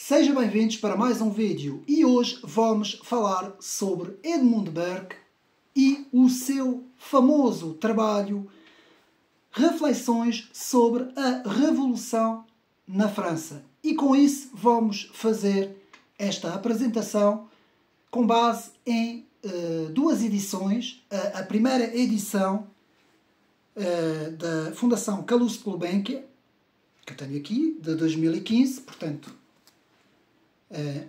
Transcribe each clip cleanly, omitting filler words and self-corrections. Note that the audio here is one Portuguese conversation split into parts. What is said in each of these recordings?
Sejam bem-vindos para mais um vídeo e hoje vamos falar sobre Edmund Burke e o seu famoso trabalho Reflexões sobre a Revolução na França. E com isso vamos fazer esta apresentação com base em duas edições. A primeira edição da Fundação Calouste Gulbenkian, que eu tenho aqui, de 2015, portanto,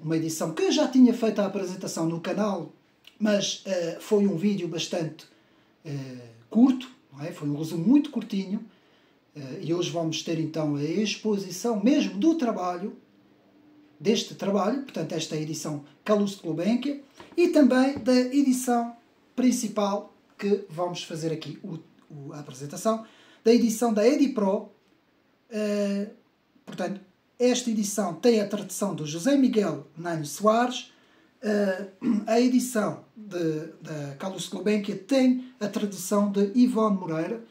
uma edição que eu já tinha feito a apresentação no canal, mas foi um vídeo bastante curto, não é? Foi um resumo muito curtinho, e hoje vamos ter então a exposição mesmo do trabalho, deste trabalho, portanto esta é a edição Calouste Gulbenkian, e também da edição principal que vamos fazer aqui, a apresentação, da edição da EdiPro. Portanto, esta edição tem a tradução do José Miguel Nanho Soares, a edição da Calouste Gulbenkian tem a tradução de Ivone Moreira.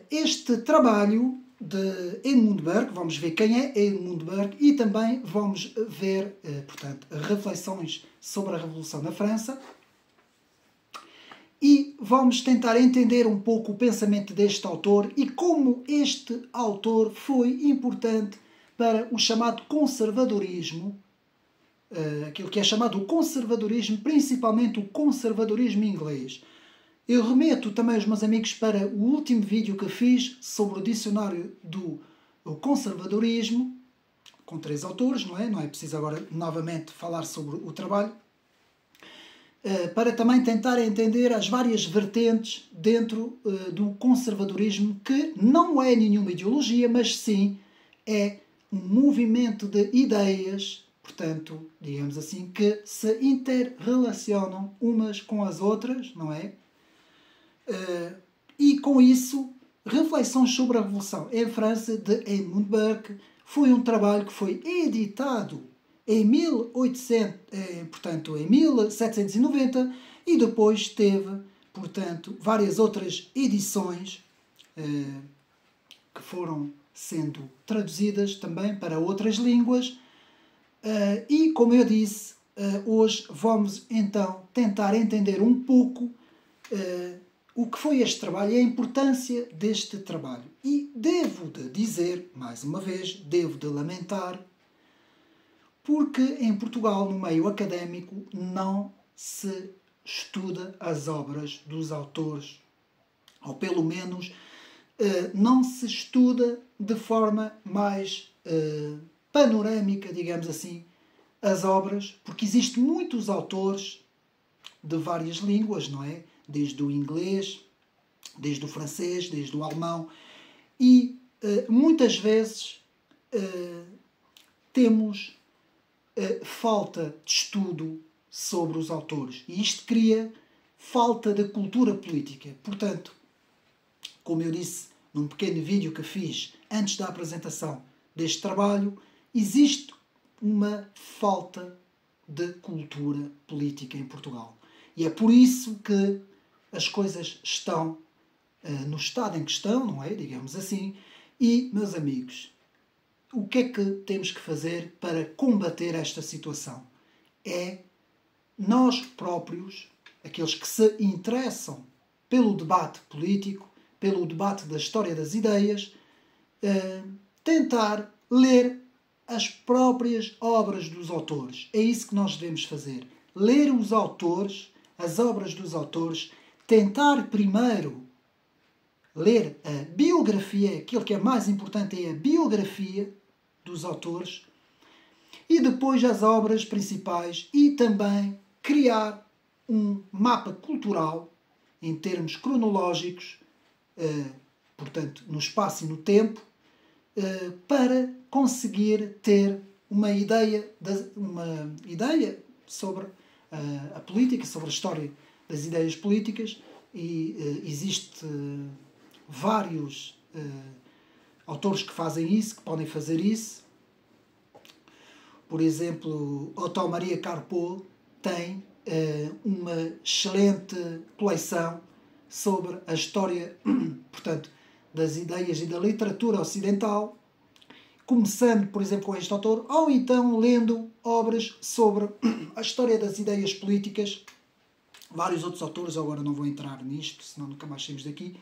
Este trabalho de Edmund Burke, vamos ver quem é Edmund Burke e também vamos ver, portanto, reflexões sobre a Revolução na França. E vamos tentar entender um pouco o pensamento deste autor e como este autor foi importante para o chamado conservadorismo, aquilo que é chamado o conservadorismo, principalmente o conservadorismo inglês. Eu remeto também os meus amigos para o último vídeo que fiz sobre o dicionário do conservadorismo, com 3 autores, não é? Não é preciso agora novamente falar sobre o trabalho, para também tentar entender as várias vertentes dentro do conservadorismo, que não é nenhuma ideologia, mas sim é um movimento de ideias, portanto, digamos assim, que se interrelacionam umas com as outras, não é? E com isso, Reflexões sobre a Revolução em França, de Edmund Burke, foi um trabalho que foi editado em 1790 e depois teve, portanto, várias outras edições que foram sendo traduzidas também para outras línguas. E, como eu disse, hoje vamos então tentar entender um pouco o que foi este trabalho e a importância deste trabalho. E devo de dizer, mais uma vez, devo de lamentar, porque em Portugal, no meio académico, não se estuda as obras dos autores, ou pelo menos não se estuda de forma mais panorâmica, digamos assim, as obras, porque existem muitos autores de várias línguas, não é? Desde o inglês, desde o francês, desde o alemão, e muitas vezes temos falta de estudo sobre os autores. E isto cria falta de cultura política. Portanto, como eu disse num pequeno vídeo que fiz antes da apresentação deste trabalho, existe uma falta de cultura política em Portugal. E é por isso que as coisas estão no estado em que estão, não é? Digamos assim. E, meus amigos, o que é que temos que fazer para combater esta situação? É nós próprios, aqueles que se interessam pelo debate político, pelo debate da história das ideias, tentar ler as próprias obras dos autores. É isso que nós devemos fazer. Ler os autores, as obras dos autores, tentar primeiro ler a biografia, aquilo que é mais importante é a biografia dos autores, e depois as obras principais, e também criar um mapa cultural em termos cronológicos, portanto no espaço e no tempo, para conseguir ter uma ideia sobre a política, sobre a história das ideias políticas. E existe vários autores que fazem isso, que podem fazer isso. Por exemplo, Otto Maria Carpo tem uma excelente coleção sobre a história, portanto, das ideias e da literatura ocidental, começando, por exemplo, com este autor, ou então lendo obras sobre a história das ideias políticas. Vários outros autores, agora não vou entrar nisto, senão nunca mais saímos daqui.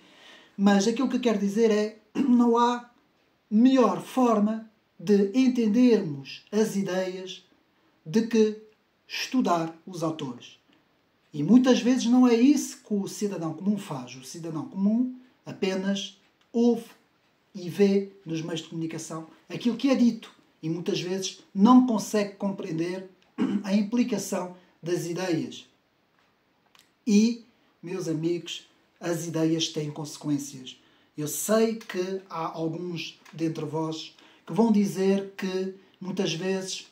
Mas aquilo que eu quero dizer é, não há melhor forma de entendermos as ideias de que estudar os autores. E muitas vezes não é isso que o cidadão comum faz. O cidadão comum apenas ouve e vê nos meios de comunicação aquilo que é dito e muitas vezes não consegue compreender a implicação das ideias. E, meus amigos, as ideias têm consequências. Eu sei que há alguns dentre vós que vão dizer que muitas vezes,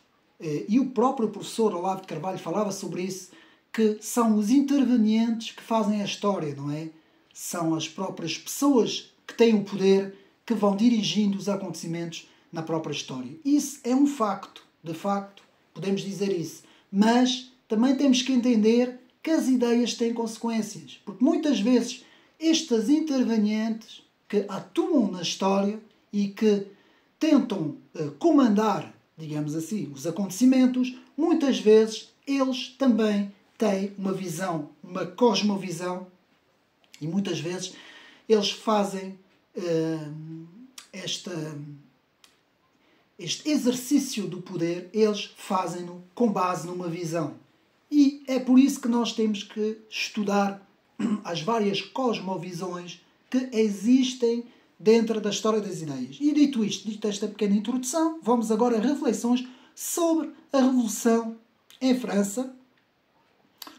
e o próprio professor Olavo de Carvalho falava sobre isso, que são os intervenientes que fazem a história, não é? São as próprias pessoas que têm o poder que vão dirigindo os acontecimentos na própria história. Isso é um facto, de facto, podemos dizer isso. Mas também temos que entender que as ideias têm consequências. Porque muitas vezes estes intervenientes que atuam na história e que tentam comandar, digamos assim, os acontecimentos, muitas vezes eles também têm uma visão, uma cosmovisão, e muitas vezes eles fazem este exercício do poder, eles fazem-no com base numa visão. E é por isso que nós temos que estudar as várias cosmovisões que existem dentro da história das ideias. E dito isto, dito esta pequena introdução, vamos agora a reflexões sobre a Revolução em França.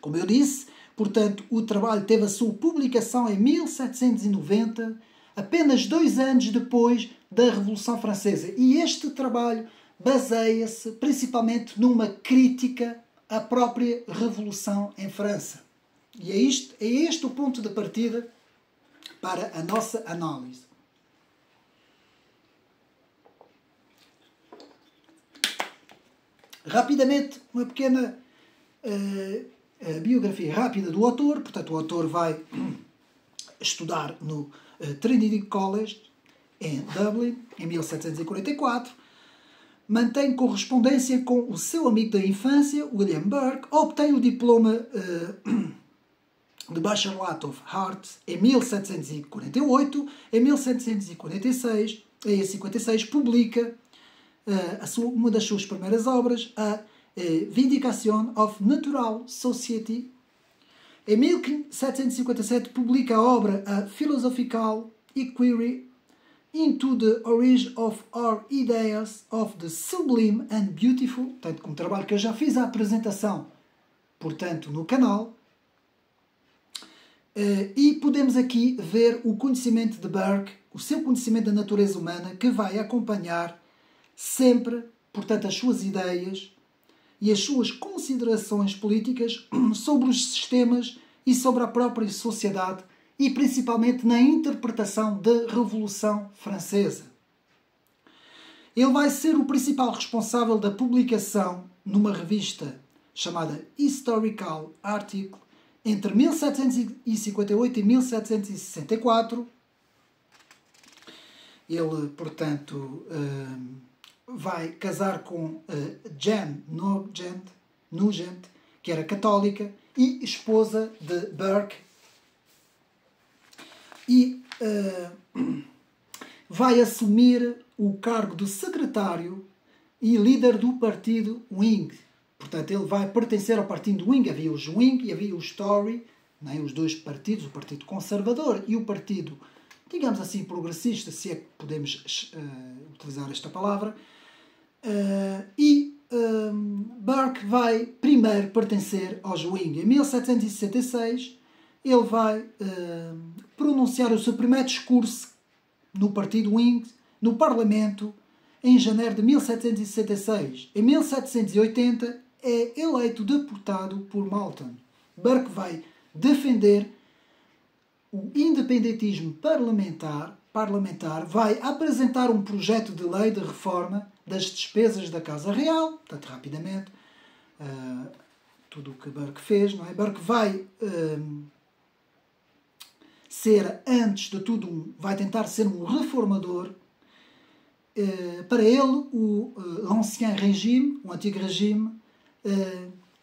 Como eu disse, portanto, o trabalho teve a sua publicação em 1790, apenas 2 anos depois da Revolução Francesa. E este trabalho baseia-se principalmente numa crítica à própria Revolução em França. E é este o ponto de partida para a nossa análise. Rapidamente, uma pequena biografia rápida do autor. Portanto, o autor vai estudar no Trinity College, em Dublin, em 1744. Mantém correspondência com o seu amigo da infância, William Burke. Obtém o diploma de Bachelor of Arts em 1748. Em 1756, publica uma das suas primeiras obras, a Vindication of Natural Society. Em 1757, publica a obra A Philosophical Inquiry into the Origin of Our Ideas of the Sublime and Beautiful, portanto, um trabalho que eu já fiz a apresentação, portanto, no canal. E podemos aqui ver o conhecimento de Burke, o seu conhecimento da natureza humana, que vai acompanhar sempre, portanto, as suas ideias e as suas considerações políticas sobre os sistemas e sobre a própria sociedade, e principalmente na interpretação da Revolução Francesa. Ele vai ser o principal responsável da publicação numa revista chamada Historical Article entre 1758 e 1764. Ele, portanto, vai casar com Jane Nugent, que era católica e esposa de Burke, e vai assumir o cargo de secretário e líder do partido Whig. Portanto, ele vai pertencer ao partido Whig. Havia os Whig e havia os Tory, né? Os dois partidos, o Partido Conservador e o Partido, digamos assim, progressista, se é que podemos utilizar esta palavra. Burke vai primeiro pertencer aos Whig. Em 1766, ele vai pronunciar o seu primeiro discurso no Partido Whig, no Parlamento, em janeiro de 1766. Em 1780, é eleito deputado por Malton. Burke vai defender o independentismo parlamentar, vai apresentar um projeto de lei de reforma das despesas da Casa Real, portanto, rapidamente, tudo o que Burke fez, não é? Burke vai ser, antes de tudo, vai tentar ser um reformador, para ele, l'Ancien Régime, o Antigo Regime,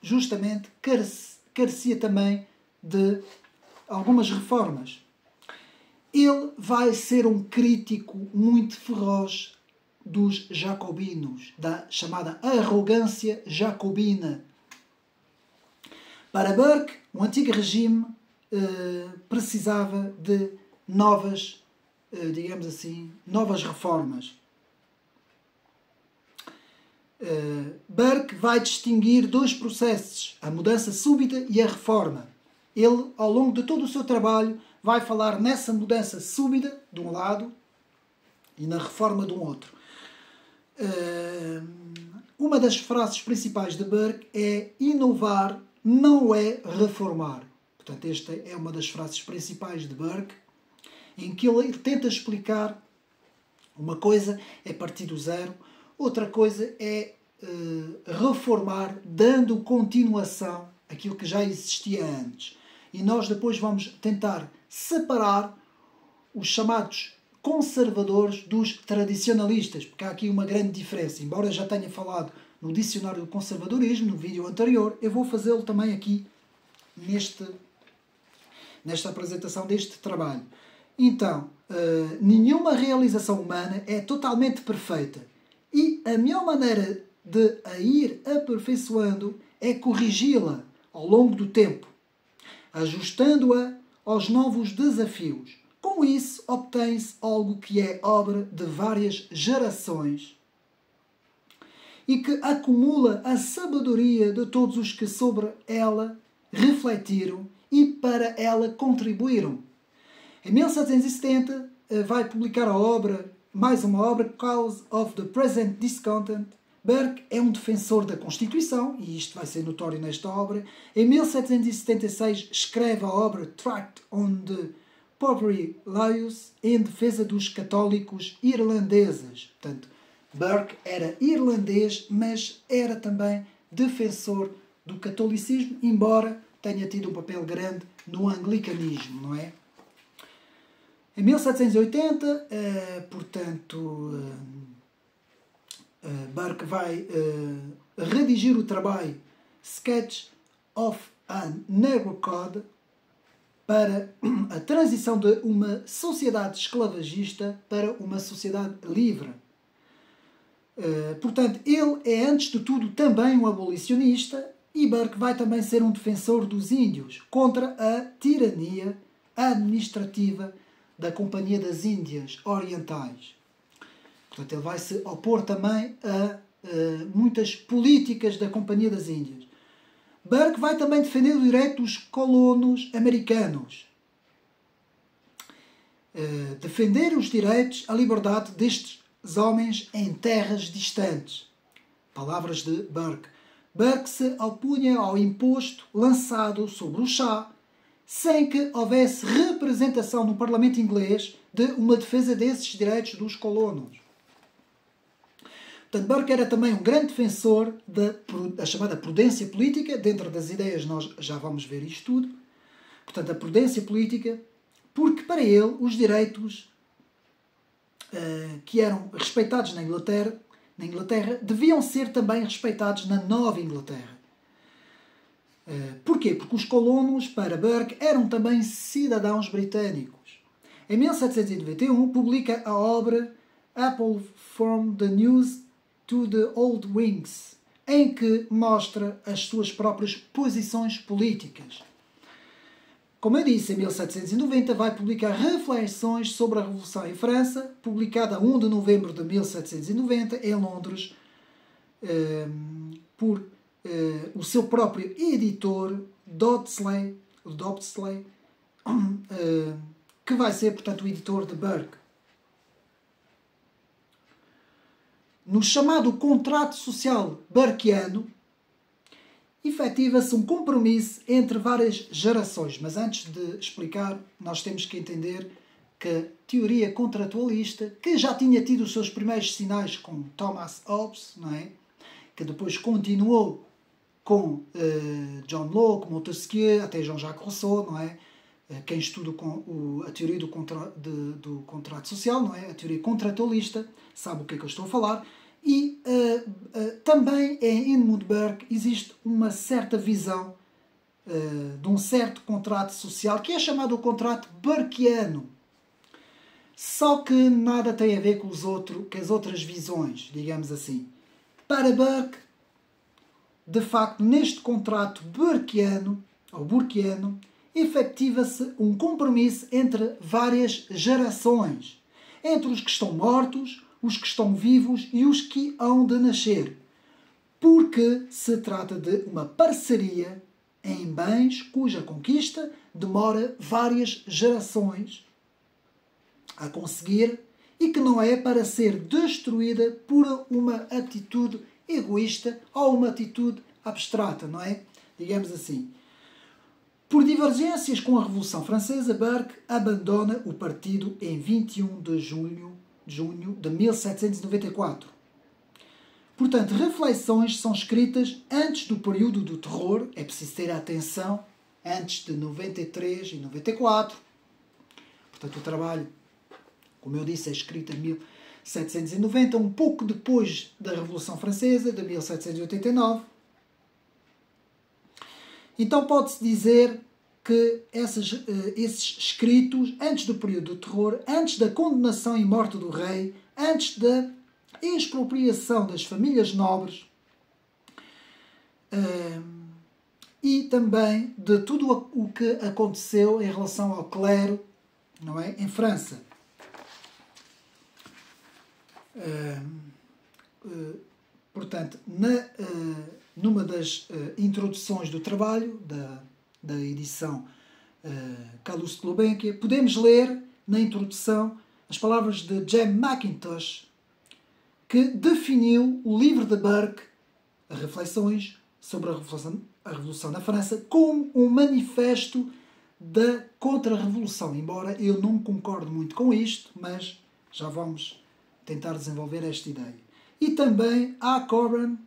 justamente carecia também de algumas reformas. Ele vai ser um crítico muito feroz dos jacobinos, da chamada arrogância jacobina. Para Burke, o Antigo Regime precisava de novas, digamos assim, novas reformas. Burke vai distinguir dois processos, a mudança súbita e a reforma. Ele, ao longo de todo o seu trabalho, vai falar nessa mudança súbita, de um lado, e na reforma de um outro. Uma das frases principais de Burke é: inovar não é reformar. Portanto, esta é uma das frases principais de Burke, em que ele tenta explicar uma coisa é partir do zero, outra coisa é reformar, dando continuação àquilo que já existia antes. E nós depois vamos tentar separar os chamados conservadores dos tradicionalistas, porque há aqui uma grande diferença. Embora eu já tenha falado no dicionário do conservadorismo, no vídeo anterior, eu vou fazê-lo também aqui nesta apresentação deste trabalho. Então, nenhuma realização humana é totalmente perfeita e a melhor maneira de a ir aperfeiçoando é corrigi-la ao longo do tempo, ajustando-a aos novos desafios. Com isso, obtém-se algo que é obra de várias gerações e que acumula a sabedoria de todos os que sobre ela refletiram e para ela contribuíram. Em 1770 vai publicar mais uma obra, Cause of the Present Discontent. Burke é um defensor da Constituição, e isto vai ser notório nesta obra. Em 1776 escreve a obra Tract on the Poverty Laws, em defesa dos católicos irlandeses. Portanto, Burke era irlandês, mas era também defensor do catolicismo, embora tenha tido um papel grande no anglicanismo, não é? Em 1780, Burke vai redigir o trabalho Sketch of a Negro Code para a transição de uma sociedade esclavagista para uma sociedade livre. Portanto, ele é, antes de tudo, também um abolicionista, e Burke vai também ser um defensor dos índios contra a tirania administrativa da Companhia das Índias Orientais. Portanto, ele vai se opor também a muitas políticas da Companhia das Índias. Burke vai também defender o direito dos colonos americanos. Defender os direitos, a liberdade destes homens em terras distantes. Palavras de Burke. Burke se opunha ao imposto lançado sobre o chá, sem que houvesse representação no Parlamento inglês de uma defesa desses direitos dos colonos. Portanto, Burke era também um grande defensor da chamada prudência política. Dentro das ideias nós já vamos ver isto tudo. Portanto, a prudência política, porque para ele os direitos que eram respeitados na Inglaterra deviam ser também respeitados na Nova Inglaterra. Porquê? Porque os colonos, para Burke, eram também cidadãos britânicos. Em 1791 publica a obra Apple from the News to the Old Wings, em que mostra as suas próprias posições políticas. Como eu disse, em 1790 vai publicar Reflexões sobre a Revolução em França, publicada a 1 de novembro de 1790 em Londres, por o seu próprio editor, Dodsley, que vai ser, portanto, o editor de Burke. No chamado contrato social burkeano, efetiva-se um compromisso entre várias gerações. Mas antes de explicar, nós temos que entender que a teoria contratualista, que já tinha tido os seus primeiros sinais com Thomas Hobbes, não é? Que depois continuou com John Locke, Montesquieu, até Jean-Jacques Rousseau, não é? Quem estuda a teoria do contrato social, não é? A teoria contratualista, sabe o que é que eu estou a falar. E também em Edmund Burke existe uma certa visão de um certo contrato social que é chamado o contrato burkeano. Só que nada tem a ver com as outras visões, digamos assim. Para Burke, de facto, neste contrato burkeano, efetiva-se um compromisso entre várias gerações. Entre os que estão mortos, os que estão vivos e os que hão de nascer. Porque se trata de uma parceria em bens cuja conquista demora várias gerações a conseguir e que não é para ser destruída por uma atitude egoísta ou uma atitude abstrata, não é? Digamos assim. Por divergências com a Revolução Francesa, Burke abandona o partido em 21 de junho de 1794. Portanto, reflexões são escritas antes do período do terror, é preciso ter atenção, antes de 93 e 94. Portanto, o trabalho, como eu disse, é escrito em 1790, um pouco depois da Revolução Francesa, de 1789. Então pode-se dizer que esses escritos, antes do período do terror, antes da condenação e morte do rei, antes da expropriação das famílias nobres e também de tudo o que aconteceu em relação ao clero, não é? Em França. Portanto, numa das introduções do trabalho da edição Calouste Gulbenkian, podemos ler na introdução as palavras de James Mackintosh, que definiu o livro de Burke, Reflexões sobre a Revolução na França, como um manifesto da contra-revolução. Embora eu não concordo muito com isto, mas já vamos tentar desenvolver esta ideia. E também A. Coburn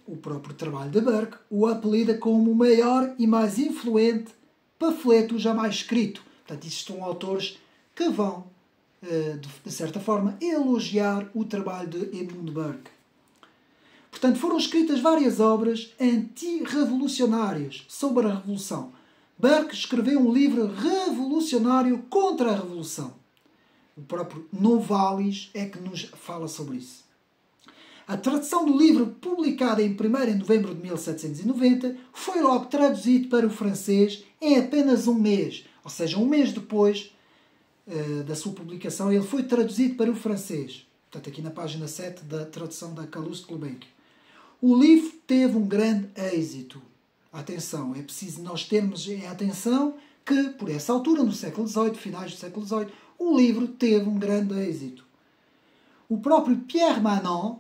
o próprio trabalho de Burke, o apelida como o maior e mais influente panfleto jamais escrito. Portanto, existem autores que vão, de certa forma, elogiar o trabalho de Edmund Burke. Portanto, foram escritas várias obras anti-revolucionárias sobre a Revolução. Burke escreveu um livro revolucionário contra a Revolução. O próprio Novalis é que nos fala sobre isso. A tradução do livro, publicada em 1º de novembro de 1790, foi logo traduzido para o francês em apenas um mês. Ou seja, um mês depois da sua publicação, ele foi traduzido para o francês. Portanto, aqui na página 7 da tradução da Calouste Gulbenkian. O livro teve um grande êxito. Atenção, é preciso nós termos em atenção que, por essa altura, no século XVIII, finais do século XVIII, o livro teve um grande êxito. O próprio Pierre Manon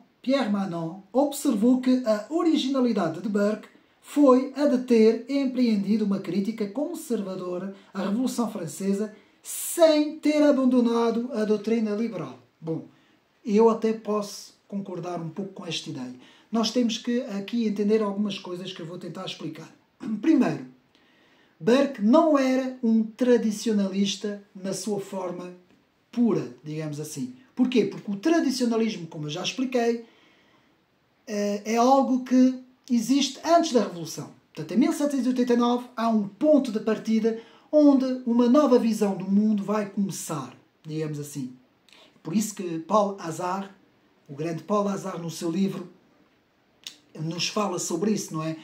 observou que a originalidade de Burke foi a de ter empreendido uma crítica conservadora à Revolução Francesa sem ter abandonado a doutrina liberal. Bom, eu até posso concordar um pouco com esta ideia. Nós temos que aqui entender algumas coisas que eu vou tentar explicar. Primeiro, Burke não era um tradicionalista na sua forma pura, digamos assim. Porquê? Porque o tradicionalismo, como eu já expliquei, é algo que existe antes da Revolução. Portanto, em 1789 há um ponto de partida onde uma nova visão do mundo vai começar, digamos assim. Por isso que Paul Hazard, o grande Paul Hazard, no seu livro, nos fala sobre isso, não é?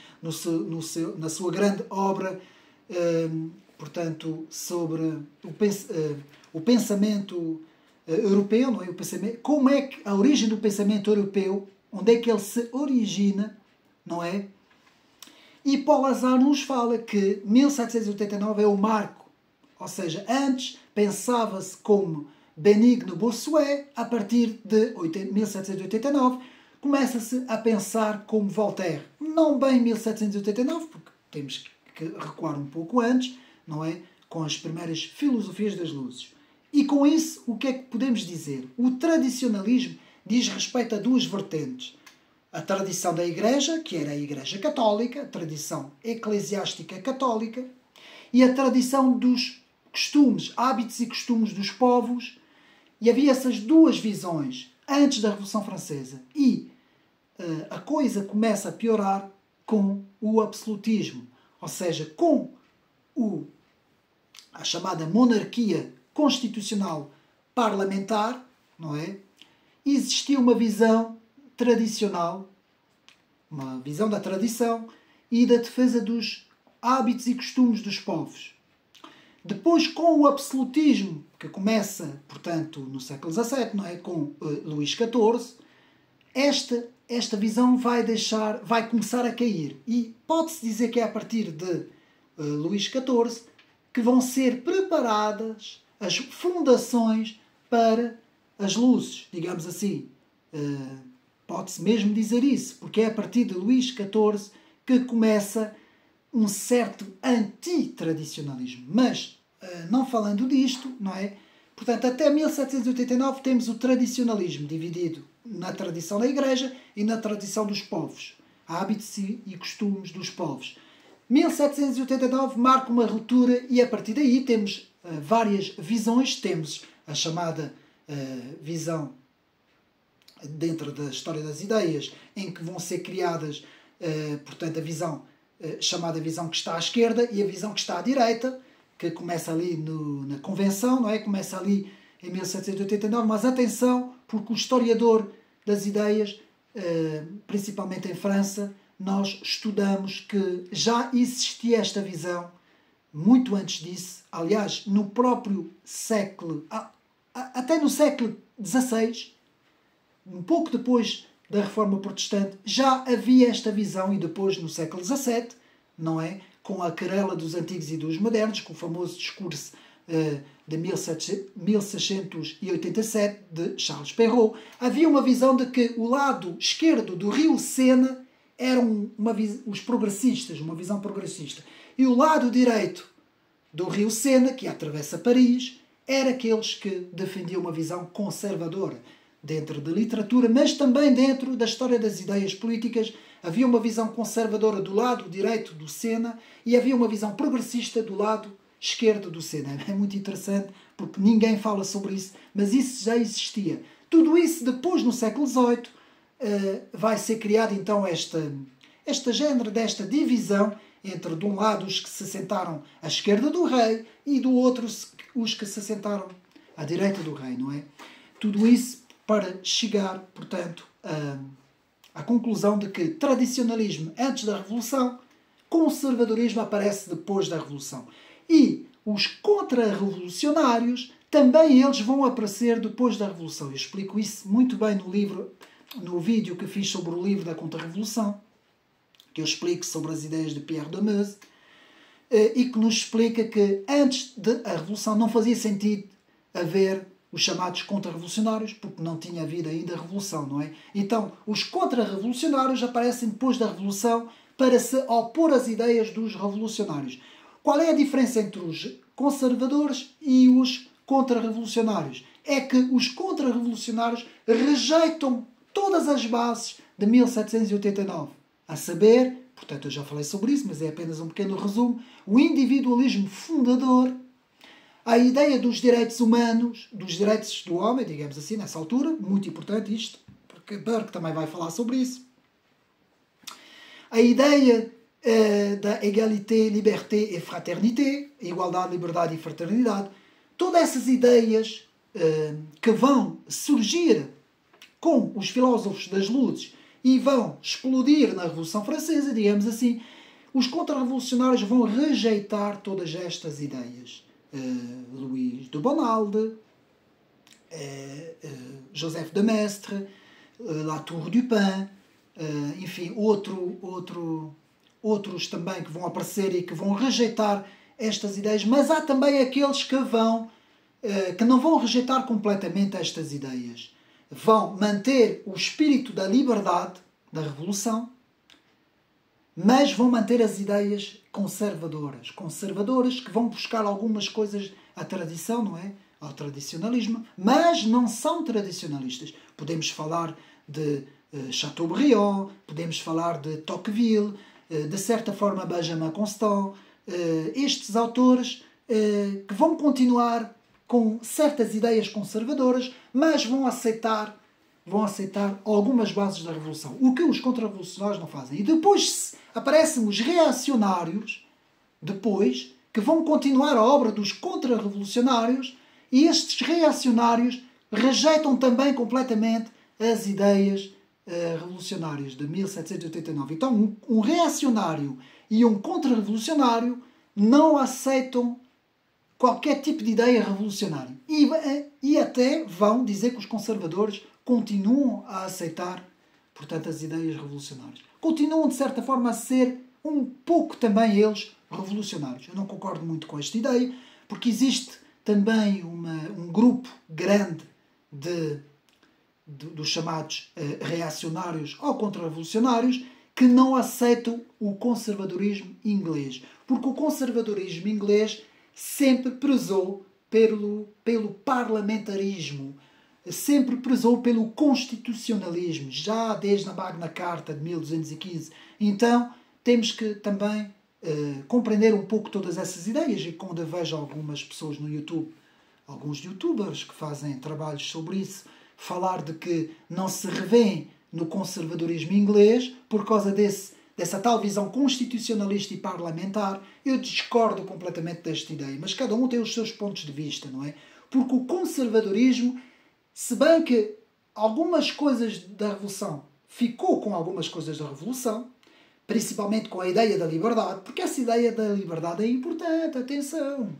Na sua grande obra, portanto, sobre o pensamento europeu, não é? Como é que a origem do pensamento europeu, onde é que ele se origina, não é? E Paul Hazard nos fala que 1789 é o marco, ou seja, antes pensava-se como Benigno Bossuet, a partir de 1789 começa-se a pensar como Voltaire. Não bem 1789, porque temos que recuar um pouco antes, não é? Com as primeiras filosofias das luzes. E com isso, o que é que podemos dizer? O tradicionalismo diz respeito a duas vertentes. A tradição da Igreja, que era a Igreja Católica, a tradição eclesiástica católica, e a tradição dos costumes, hábitos e costumes dos povos. E havia essas duas visões antes da Revolução Francesa. E a coisa começa a piorar com o absolutismo, ou seja, com a chamada monarquia constitucional parlamentar, não é? Existia uma visão tradicional, uma visão da tradição e da defesa dos hábitos e costumes dos povos. Depois, com o absolutismo, que começa, portanto, no século XVII, não é? Com Luís XIV, esta visão vai começar a cair. E pode-se dizer que é a partir de Luís XIV que vão ser preparadas as fundações para as luzes, digamos assim. Pode-se mesmo dizer isso, porque é a partir de Luís XIV que começa um certo antitradicionalismo. Mas, não falando disto, não é? Portanto, até 1789 temos o tradicionalismo dividido na tradição da Igreja e na tradição dos povos. Hábitos e costumes dos povos. 1789 marca uma ruptura e a partir daí temos várias visões. Temos a chamada visão dentro da história das ideias, em que vão ser criadas, portanto, a visão chamada visão que está à esquerda e a visão que está à direita, que começa ali na Convenção, não é? Começa ali em 1789, mas atenção, porque o historiador das ideias, principalmente em França, nós estudamos que já existia esta visão muito antes disso. Aliás, no próprio século, até no século XVI, um pouco depois da Reforma Protestante, já havia esta visão, e depois no século XVII, não é? Com a querela dos antigos e dos modernos, com o famoso discurso de 1687 de Charles Perrault, havia uma visão de que o lado esquerdo do rio Sena eram os progressistas, uma visão progressista, e o lado direito do rio Sena, que atravessa Paris, era aqueles que defendiam uma visão conservadora dentro da literatura, mas também dentro da história das ideias políticas. Havia uma visão conservadora do lado direito do Sena e havia uma visão progressista do lado esquerdo do Sena. É muito interessante porque ninguém fala sobre isso, mas isso já existia. Tudo isso depois, no século XVIII, vai ser criada então esta género desta divisão entre, de um lado, os que se sentaram à esquerda do rei e do outro, os que se sentaram à direita do rei, não é? Tudo isso para chegar, portanto, à conclusão de que tradicionalismo antes da Revolução, conservadorismo aparece depois da Revolução. E os contra-revolucionários, também eles vão aparecer depois da Revolução. Eu explico isso muito bem no vídeo que fiz sobre o livro da Contra-Revolução, que eu explico sobre as ideias de Pierre de Meuse, e que nos explica que antes da Revolução não fazia sentido haver os chamados contra-revolucionários, porque não tinha havido ainda revolução, não é? Então, os contra-revolucionários aparecem depois da Revolução para se opor às ideias dos revolucionários. Qual é a diferença entre os conservadores e os contra-revolucionários? É que os contra-revolucionários rejeitam todas as bases de 1789. A saber, portanto eu já falei sobre isso, mas é apenas um pequeno resumo, o individualismo fundador, a ideia dos direitos humanos, dos direitos do homem, digamos assim, nessa altura, muito importante isto, porque Burke também vai falar sobre isso. A ideia da égalité, liberté et fraternité, igualdade, liberdade e fraternidade, todas essas ideias que vão surgir com os filósofos das luzes e vão explodir na Revolução Francesa, digamos assim, os contra-revolucionários vão rejeitar todas estas ideias. Louis de Bonald, Joseph de Maistre, Latour du Pin, enfim, outros também que vão aparecer e que vão rejeitar estas ideias, mas há também aqueles que não vão rejeitar completamente estas ideias. Vão manter o espírito da liberdade, da revolução, mas vão manter as ideias conservadoras que vão buscar algumas coisas à tradição, não é? Ao tradicionalismo, mas não são tradicionalistas. Podemos falar de Chateaubriand, podemos falar de Tocqueville, de certa forma Benjamin Constant, estes autores que vão continuar com certas ideias conservadoras, mas vão aceitar algumas bases da Revolução. O que os contra-revolucionários não fazem. E depois aparecem os reacionários, depois, que vão continuar a obra dos contra-revolucionários, e estes reacionários rejeitam também completamente as ideias revolucionárias de 1789. Então, um reacionário e um contra-revolucionário não aceitam qualquer tipo de ideia revolucionária. E até vão dizer que os conservadores continuam a aceitar, portanto, as ideias revolucionárias. Continuam, de certa forma, a ser um pouco também eles revolucionários. Eu não concordo muito com esta ideia, porque existe também um grupo grande dos chamados reacionários ou contra-revolucionários que não aceitam o conservadorismo inglês. Porque o conservadorismo inglês sempre prezou pelo parlamentarismo, sempre prezou pelo constitucionalismo, já desde a Magna Carta de 1215. Então, temos que também compreender um pouco todas essas ideias. E quando eu vejo algumas pessoas no YouTube, alguns youtubers que fazem trabalhos sobre isso, falar de que não se revêem no conservadorismo inglês por causa dessa tal visão constitucionalista e parlamentar, eu discordo completamente desta ideia. Mas cada um tem os seus pontos de vista, não é? Porque o conservadorismo, se bem que algumas coisas da Revolução, ficou com algumas coisas da Revolução, principalmente com a ideia da liberdade, porque essa ideia da liberdade é importante, atenção.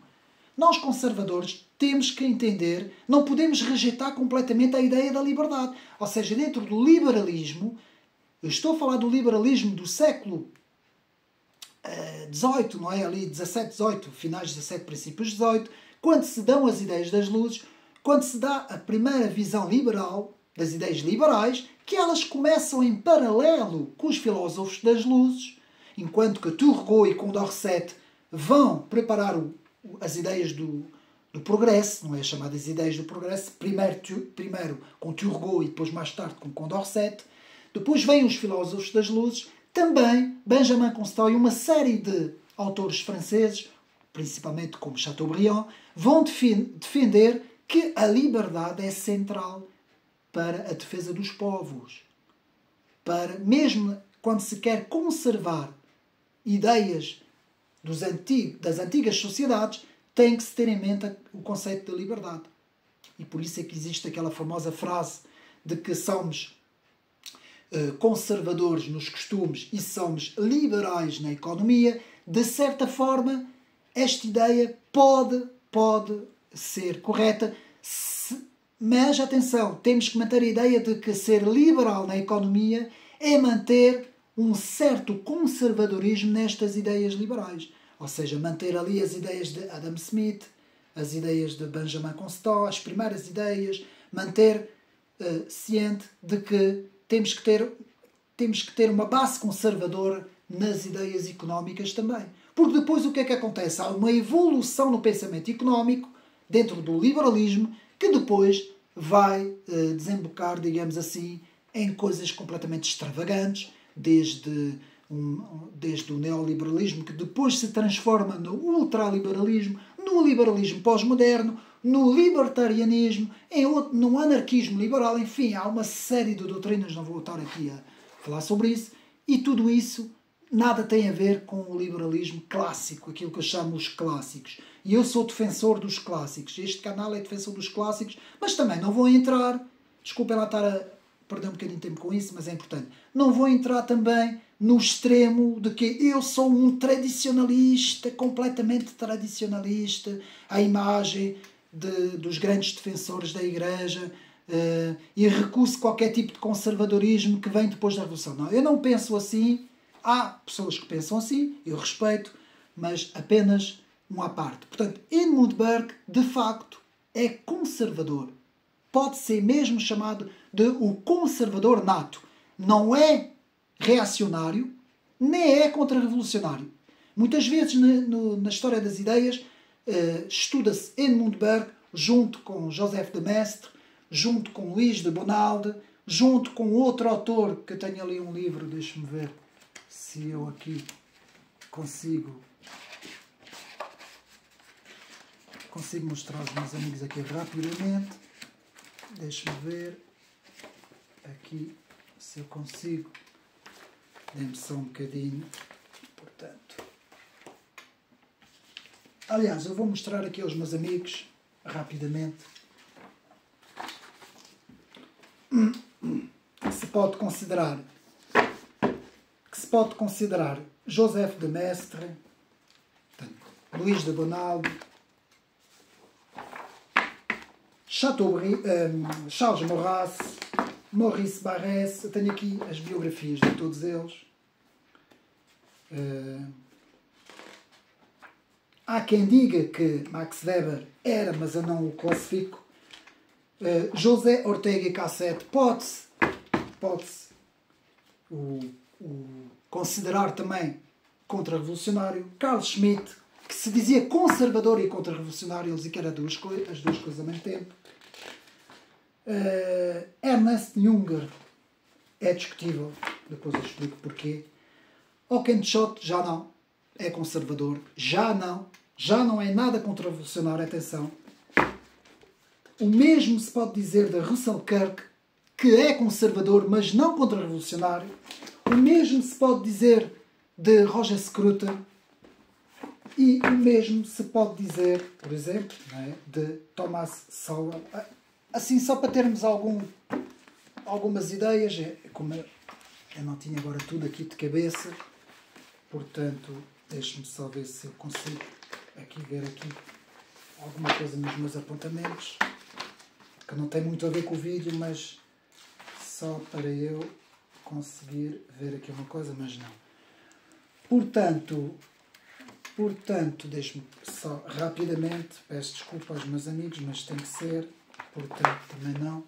Nós, conservadores, temos que entender, não podemos rejeitar completamente a ideia da liberdade. Ou seja, dentro do liberalismo, eu estou a falar do liberalismo do século XVIII, não é? Ali 17, 18, finais 17, princípios 18, quando se dão as ideias das luzes, quando se dá a primeira visão liberal, das ideias liberais, que elas começam em paralelo com os filósofos das luzes, enquanto que Turgot e Condorcet vão preparar as ideias do progresso, não é? Chamadas ideias do progresso, primeiro com Turgot e depois mais tarde com Condorcet. Depois vêm os filósofos das luzes, também Benjamin Constant e uma série de autores franceses, principalmente como Chateaubriand, vão defender que a liberdade é central para a defesa dos povos. Mesmo quando se quer conservar ideias das antigas sociedades, tem que se ter em mente o conceito de liberdade. E por isso é que existe aquela famosa frase de que somos conservadores nos costumes e somos liberais na economia. De certa forma, esta ideia pode ser correta, mas atenção, temos que manter a ideia de que ser liberal na economia é manter um certo conservadorismo nestas ideias liberais. Ou seja, manter ali as ideias de Adam Smith, as ideias de Benjamin Constant, as primeiras ideias, manter ciente de que temos que ter uma base conservadora nas ideias económicas também. Porque depois o que é que acontece? Há uma evolução no pensamento económico dentro do liberalismo que depois vai desembocar, digamos assim, em coisas completamente extravagantes, desde o neoliberalismo, que depois se transforma no ultraliberalismo, no liberalismo pós-moderno, no libertarianismo, no anarquismo liberal. Enfim, há uma série de doutrinas, não vou estar aqui a falar sobre isso, e tudo isso nada tem a ver com o liberalismo clássico, aquilo que eu chamo os clássicos. E eu sou defensor dos clássicos. Este canal é defensor dos clássicos, mas também não vou entrar, desculpem lá estar a perder um bocadinho de tempo com isso, mas é importante, não vou entrar também no extremo de que eu sou um tradicionalista, completamente tradicionalista, à imagem dos grandes defensores da Igreja, e recuso qualquer tipo de conservadorismo que vem depois da Revolução. Não, eu não penso assim. Há pessoas que pensam assim, eu respeito, mas apenas uma parte. Portanto, Edmund Burke, de facto, é conservador. Pode ser mesmo chamado de o conservador nato. Não é reacionário, nem é contra-revolucionário. Muitas vezes na história das ideias estuda-se Edmund Burke junto com Joseph de Maistre, junto com Luís de Bonalde, junto com outro autor, que eu tenho ali um livro, deixe-me ver se eu aqui consigo consigo mostrar aos meus amigos aqui rapidamente. Deixa-me ver aqui se eu consigo. Dê-me só um bocadinho. Portanto, aliás, eu vou mostrar aqui aos meus amigos rapidamente que se pode considerar Joseph de Maistre, Luís de Bonaldo, Charles Maurras, Maurice Barrès. Eu tenho aqui as biografias de todos eles. Há quem diga que Max Weber era, mas eu não o classifico. José Ortega y Gasset pode-se considerar também contra-revolucionário. Carl Schmitt, que se dizia conservador e contra-revolucionário, ele dizia que era as duas coisas ao mesmo tempo. Ernest Junger é discutível, depois eu explico porquê. Oakeshott já não é conservador, já não é nada contra-revolucionário, atenção. O mesmo se pode dizer de Russell Kirk, que é conservador, mas não contra-revolucionário. O mesmo se pode dizer de Roger Scruton. E o mesmo se pode dizer, por exemplo, de Thomas Sowell. Assim, só para termos algumas ideias, como eu não tinha agora tudo aqui de cabeça, portanto, deixe-me só ver se eu consigo ver aqui alguma coisa nos meus apontamentos, que não tem muito a ver com o vídeo, mas só para eu conseguir ver aqui uma coisa, mas não. Portanto, deixe-me só rapidamente, peço desculpa aos meus amigos, mas tem que ser, portanto, também não.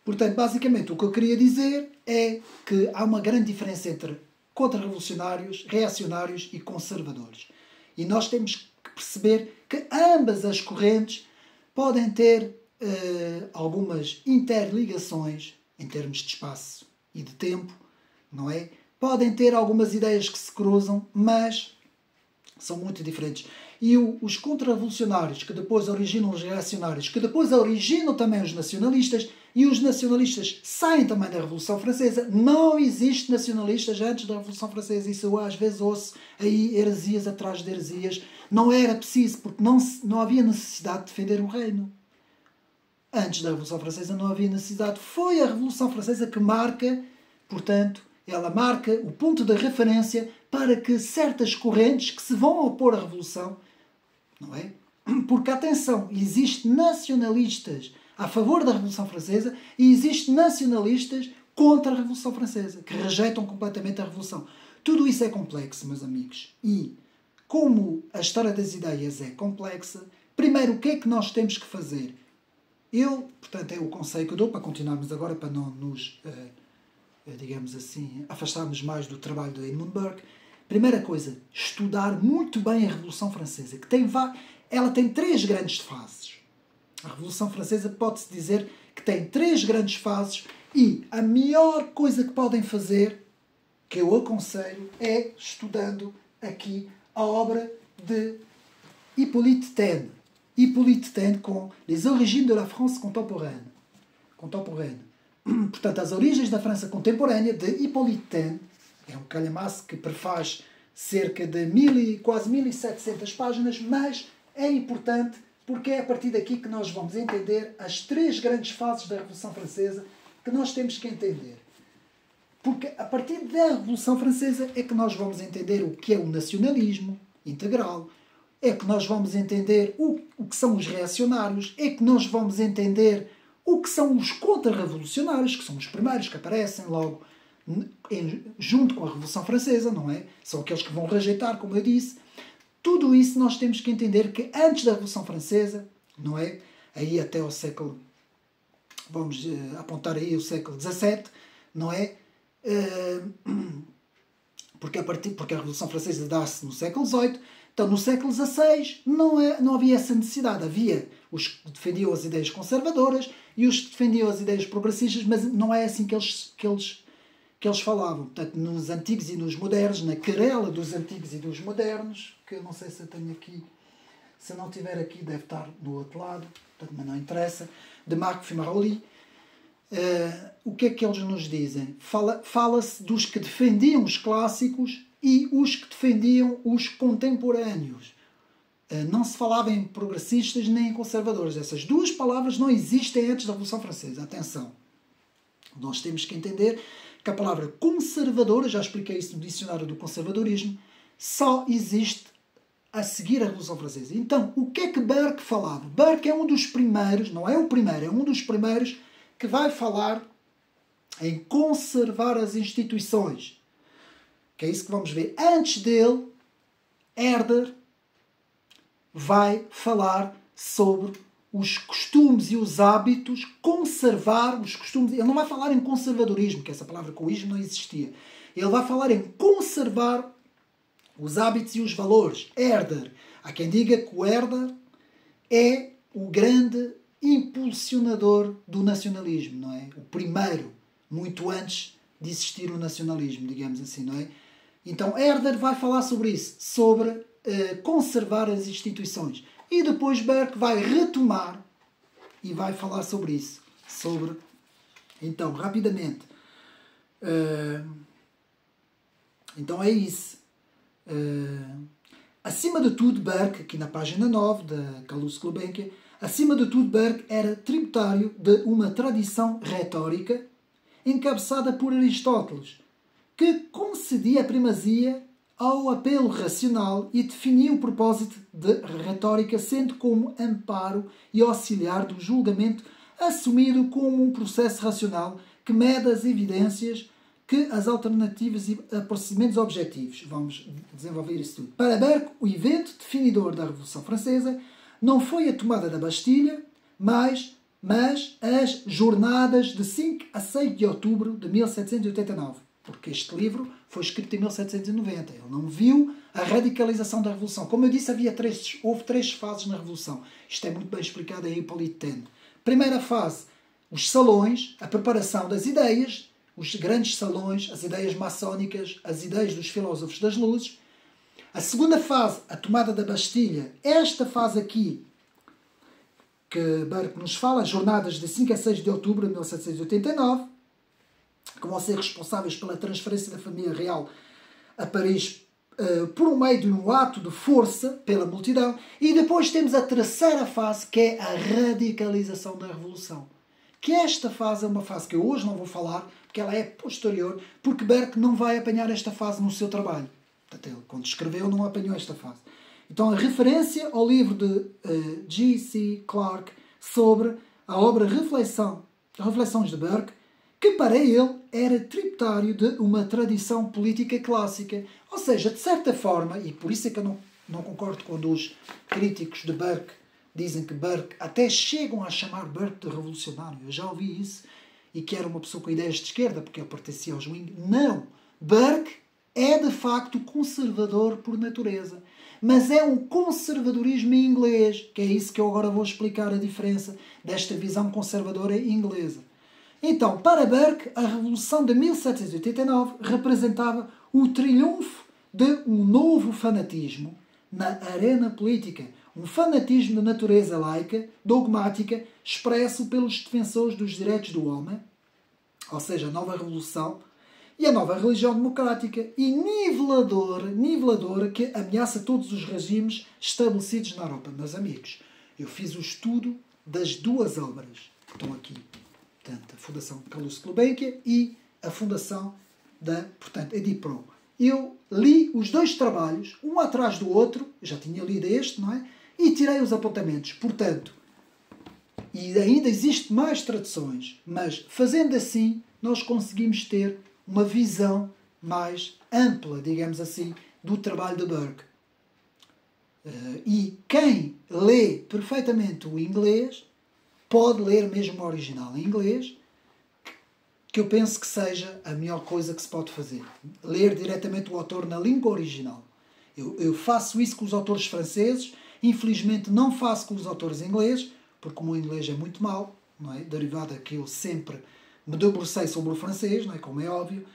Portanto, basicamente, o que eu queria dizer é que há uma grande diferença entre contra-revolucionários, reacionários e conservadores. E nós temos que perceber que ambas as correntes podem ter algumas interligações em termos de espaço e de tempo, não é? Podem ter algumas ideias que se cruzam, mas são muito diferentes. E os contra-revolucionários, que depois originam os reacionários, que depois originam também os nacionalistas, e os nacionalistas saem também da Revolução Francesa. Não existe nacionalistas antes da Revolução Francesa. Isso eu às vezes ouço aí heresias atrás de heresias. Não era preciso, porque não havia necessidade de defender o reino. Antes da Revolução Francesa não havia necessidade. Foi a Revolução Francesa que marca, portanto, ela marca o ponto de referência para que certas correntes que se vão opor à Revolução, não é? Porque, atenção, existem nacionalistas a favor da Revolução Francesa e existem nacionalistas contra a Revolução Francesa, que rejeitam completamente a Revolução. Tudo isso é complexo, meus amigos. E, como a história das ideias é complexa, primeiro, o que é que nós temos que fazer? Portanto, é o conselho que eu dou para continuarmos agora, para não nos, digamos assim, afastarmos mais do trabalho de Edmund Burke. Primeira coisa, estudar muito bem a Revolução Francesa, que ela tem 3 grandes fases. A Revolução Francesa pode-se dizer que tem 3 grandes fases e a melhor coisa que podem fazer, que eu aconselho, é estudando aqui a obra de Hippolyte Taine. Hippolyte Taine com Les origines de la France contemporaine. Portanto, as origens da França contemporânea, de Hippolyte Taine. É um calhamaço que prefaz cerca de quase 1700 páginas, mas é importante porque é a partir daqui que nós vamos entender as 3 grandes fases da Revolução Francesa que nós temos que entender. Porque a partir da Revolução Francesa é que nós vamos entender o que é o nacionalismo integral, é que nós vamos entender o que são os reacionários, é que nós vamos entender o que são os contra-revolucionários, que são os primeiros que aparecem logo junto com a Revolução Francesa, não é? São aqueles que vão rejeitar, como eu disse. Tudo isso nós temos que entender que antes da Revolução Francesa, não é? Aí até o século, vamos apontar aí o século XVII, não é? Porque a Revolução Francesa dá-se no século XVIII, então no século XVI não havia essa necessidade. Havia os que defendiam as ideias conservadoras e os que defendiam as ideias progressistas, mas não é assim que eles falavam. Portanto, nos antigos e nos modernos, na querela dos antigos e dos modernos, que eu não sei se eu tenho aqui Se não tiver aqui, deve estar no outro lado, mas não interessa. De Marc Fumaroli. O que é que eles nos dizem? Fala-se dos que defendiam os clássicos e os que defendiam os contemporâneos. Não se falava em progressistas nem em conservadores. Essas duas palavras não existem antes da Revolução Francesa. Atenção! Nós temos que entender que a palavra conservador, já expliquei isso no dicionário do conservadorismo, só existe a seguir a Revolução Francesa. Então, o que é que Burke falava? Burke é um dos primeiros, não é o primeiro, é um dos primeiros que vai falar em conservar as instituições. Que é isso que vamos ver. Antes dele, Herder vai falar sobre os costumes e os hábitos, conservar os costumes. Ele não vai falar em conservadorismo, que essa palavra coísmo não existia. Ele vai falar em conservar os hábitos e os valores. Herder. Há quem diga que o Herder é o grande impulsionador do nacionalismo, não é? O primeiro, muito antes de existir o nacionalismo, digamos assim, não é? Então Herder vai falar sobre isso, sobre conservar as instituições. E depois Burke vai retomar e vai falar sobre isso. Então, rapidamente. Então é isso. Acima de tudo, Burke, aqui na página 9 da Calouste Gulbenkian, acima de tudo, Burke era tributário de uma tradição retórica encabeçada por Aristóteles, que concedia a primazia ao apelo racional e definia o propósito de retórica sendo como amparo e auxiliar do julgamento assumido como um processo racional que mede as evidências que as alternativas e procedimentos objetivos. Vamos desenvolver isso tudo. Para Burke, o evento definidor da Revolução Francesa não foi a tomada da Bastilha, mas as jornadas de 5 a 6 de outubro de 1789. Porque este livro foi escrito em 1790. Ele não viu a radicalização da Revolução. Como eu disse, houve 3 fases na Revolução. Isto é muito bem explicado aí para Hippolyte. Primeira fase, os salões, a preparação das ideias, os grandes salões, as ideias maçónicas, as ideias dos filósofos das luzes. A segunda fase, a tomada da Bastilha. Esta fase aqui, que Burke nos fala, as jornadas de 5 a 6 de outubro de 1789, que vão ser responsáveis pela transferência da família real a Paris por meio de um ato de força pela multidão. E depois temos a terceira fase, que é a radicalização da Revolução. Que esta fase é uma fase que eu hoje não vou falar, porque ela é posterior, porque Burke não vai apanhar esta fase no seu trabalho. Portanto, ele, quando escreveu, não apanhou esta fase. Então, a referência ao livro de G.C. Clarke sobre a obra Reflexões de Burke, que para ele era tributário de uma tradição política clássica. Ou seja, de certa forma, e por isso é que eu não concordo quando os críticos de Burke dizem que Burke, até chegam a chamar Burke de revolucionário. Eu já ouvi isso, e que era uma pessoa com ideias de esquerda, porque ele pertencia aos Whig. Não! Burke é de facto conservador por natureza. Mas é um conservadorismo inglês, que é isso que eu agora vou explicar a diferença desta visão conservadora inglesa. Então, para Burke, a Revolução de 1789 representava o triunfo de um novo fanatismo na arena política. Um fanatismo de natureza laica, dogmática, expresso pelos defensores dos direitos do homem, ou seja, a nova revolução, e a nova religião democrática, e niveladora que ameaça todos os regimes estabelecidos na Europa. Meus amigos, eu fiz o estudo das 2 obras que estão aqui. Portanto, a Fundação Calouste Gulbenkian e a Fundação da, portanto, Edipro. Eu li os 2 trabalhos, um atrás do outro, já tinha lido este, não é? E tirei os apontamentos. Portanto, e ainda existem mais traduções, mas fazendo assim, nós conseguimos ter uma visão mais ampla, digamos assim, do trabalho de Burke. E quem lê perfeitamente o inglês pode ler mesmo o original em inglês, que eu penso que seja a melhor coisa que se pode fazer. Ler diretamente o autor na língua original. Eu faço isso com os autores franceses, infelizmente não faço com os autores ingleses, porque o meu inglês é muito mau, não é? Derivado a que eu sempre me debrucei sobre o francês, não é? Como é óbvio,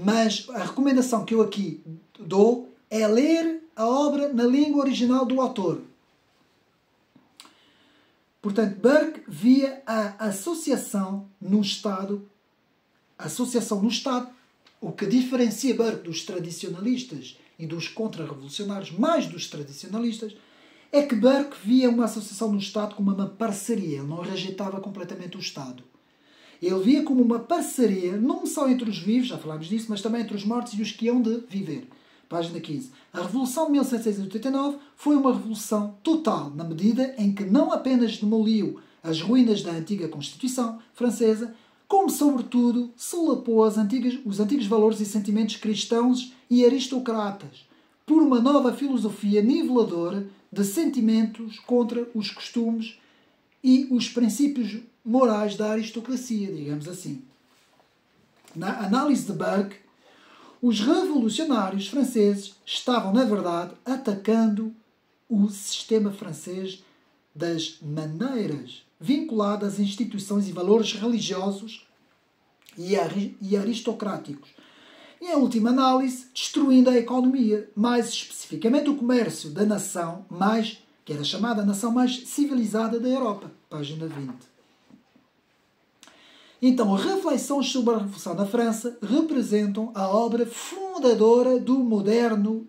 mas a recomendação que eu aqui dou é ler a obra na língua original do autor. Portanto, Burke via a associação no Estado, o que diferencia Burke dos tradicionalistas e dos contra-revolucionários, mais dos tradicionalistas, é que Burke via uma associação no Estado como uma parceria. Ele não rejeitava completamente o Estado. Ele via como uma parceria, não só entre os vivos, já falámos disso, mas também entre os mortos e os que hão de viver. Página 15. A Revolução de 1789 foi uma revolução total, na medida em que não apenas demoliu as ruínas da antiga Constituição francesa, como, sobretudo, solapou os antigos valores e sentimentos cristãos e aristocratas, por uma nova filosofia niveladora de sentimentos contra os costumes e os princípios morais da aristocracia, digamos assim. Na análise de Burke, os revolucionários franceses estavam, na verdade, atacando o sistema francês das maneiras, vinculado às instituições e valores religiosos e aristocráticos. E, em última análise, destruindo a economia, mais especificamente o comércio da nação que era chamada a nação mais civilizada da Europa. Página 20. Então, reflexões sobre a Revolução na França representam a obra fundadora do moderno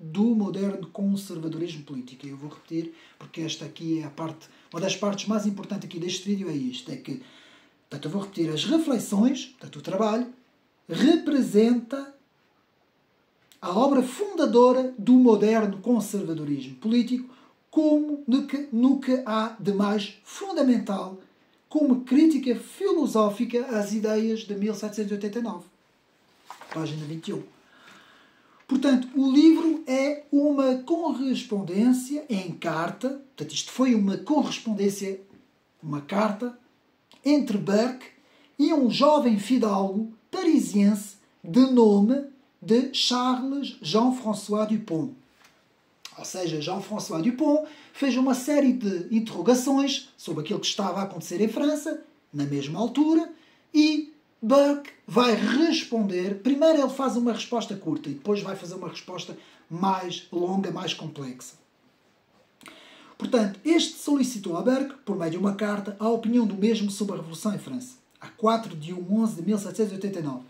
conservadorismo político. E eu vou repetir, porque esta aqui é uma das partes mais importantes aqui deste vídeo, é isto, portanto, eu vou repetir, as reflexões, portanto, o trabalho, representa a obra fundadora do moderno conservadorismo político como no que há de mais fundamental como crítica filosófica às ideias de 1789. Página 21. Portanto, o livro é uma correspondência em carta, portanto, isto foi uma correspondência, uma carta, entre Burke e um jovem fidalgo parisiense de nome de Charles Jean-François Dupont. Ou seja, Jean-François Dupont fez uma série de interrogações sobre aquilo que estava a acontecer em França, na mesma altura, e Burke vai responder. Primeiro ele faz uma resposta curta e depois vai fazer uma resposta mais longa, mais complexa. Portanto, este solicitou a Burke, por meio de uma carta, a opinião do mesmo sobre a Revolução em França, a 4 de 11 de 1789.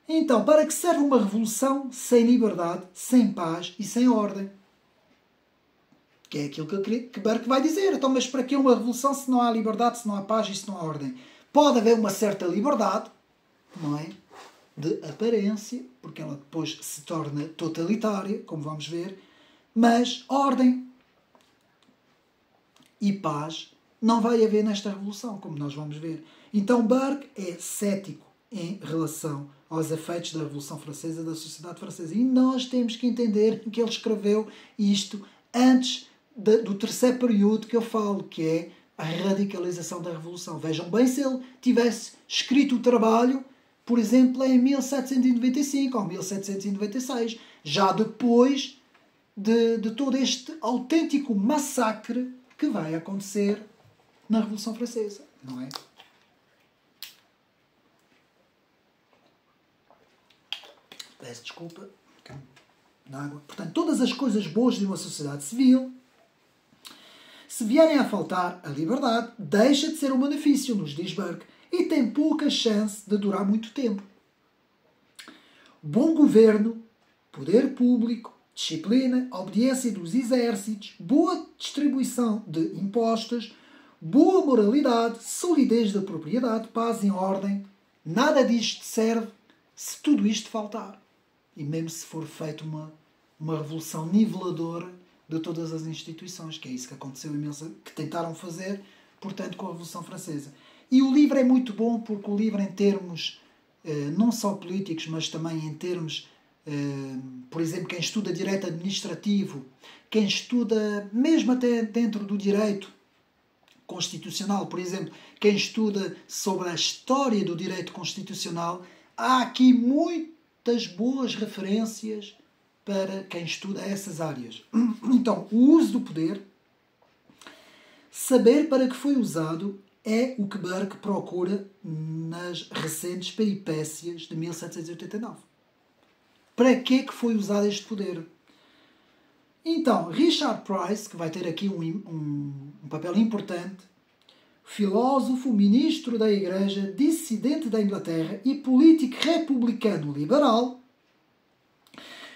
Então, para que serve uma revolução sem liberdade, sem paz e sem ordem? Que é aquilo que Burke vai dizer. Então, mas para que uma revolução se não há liberdade, se não há paz e se não há ordem? Pode haver uma certa liberdade, não é? De aparência, porque ela depois se torna totalitária, como vamos ver, mas ordem e paz não vai haver nesta revolução, como nós vamos ver. Então, Burke é cético em relação aos efeitos da Revolução Francesa, da sociedade francesa. E nós temos que entender que ele escreveu isto antes do terceiro período que eu falo, que é a radicalização da Revolução. Vejam bem se ele tivesse escrito o trabalho, por exemplo, em 1795 ou 1796, já depois de todo este autêntico massacre que vai acontecer na Revolução Francesa, não é? Peço desculpa. Na água. Portanto, todas as coisas boas de uma sociedade civil, se vierem a faltar a liberdade, deixa de ser um benefício, nos diz Burke, e tem pouca chance de durar muito tempo. Bom governo, poder público, disciplina, obediência dos exércitos, boa distribuição de impostos, boa moralidade, solidez da propriedade, paz e ordem, nada disto serve se tudo isto faltar. E mesmo se for feita uma revolução niveladora de todas as instituições, que é isso que aconteceu, que tentaram fazer, portanto, com a Revolução Francesa. E o livro é muito bom porque o livro, em termos não só políticos, mas também em termos, por exemplo, quem estuda direito administrativo, quem estuda mesmo até dentro do direito constitucional, por exemplo, quem estuda sobre a história do direito constitucional, há aqui muitas boas referências para quem estuda essas áreas. Então, o uso do poder, saber para que foi usado, é o que Burke procura nas recentes peripécias de 1789. Para que foi usado este poder? Então, Richard Price, que vai ter aqui um papel importante, filósofo, ministro da Igreja, dissidente da Inglaterra e político republicano liberal,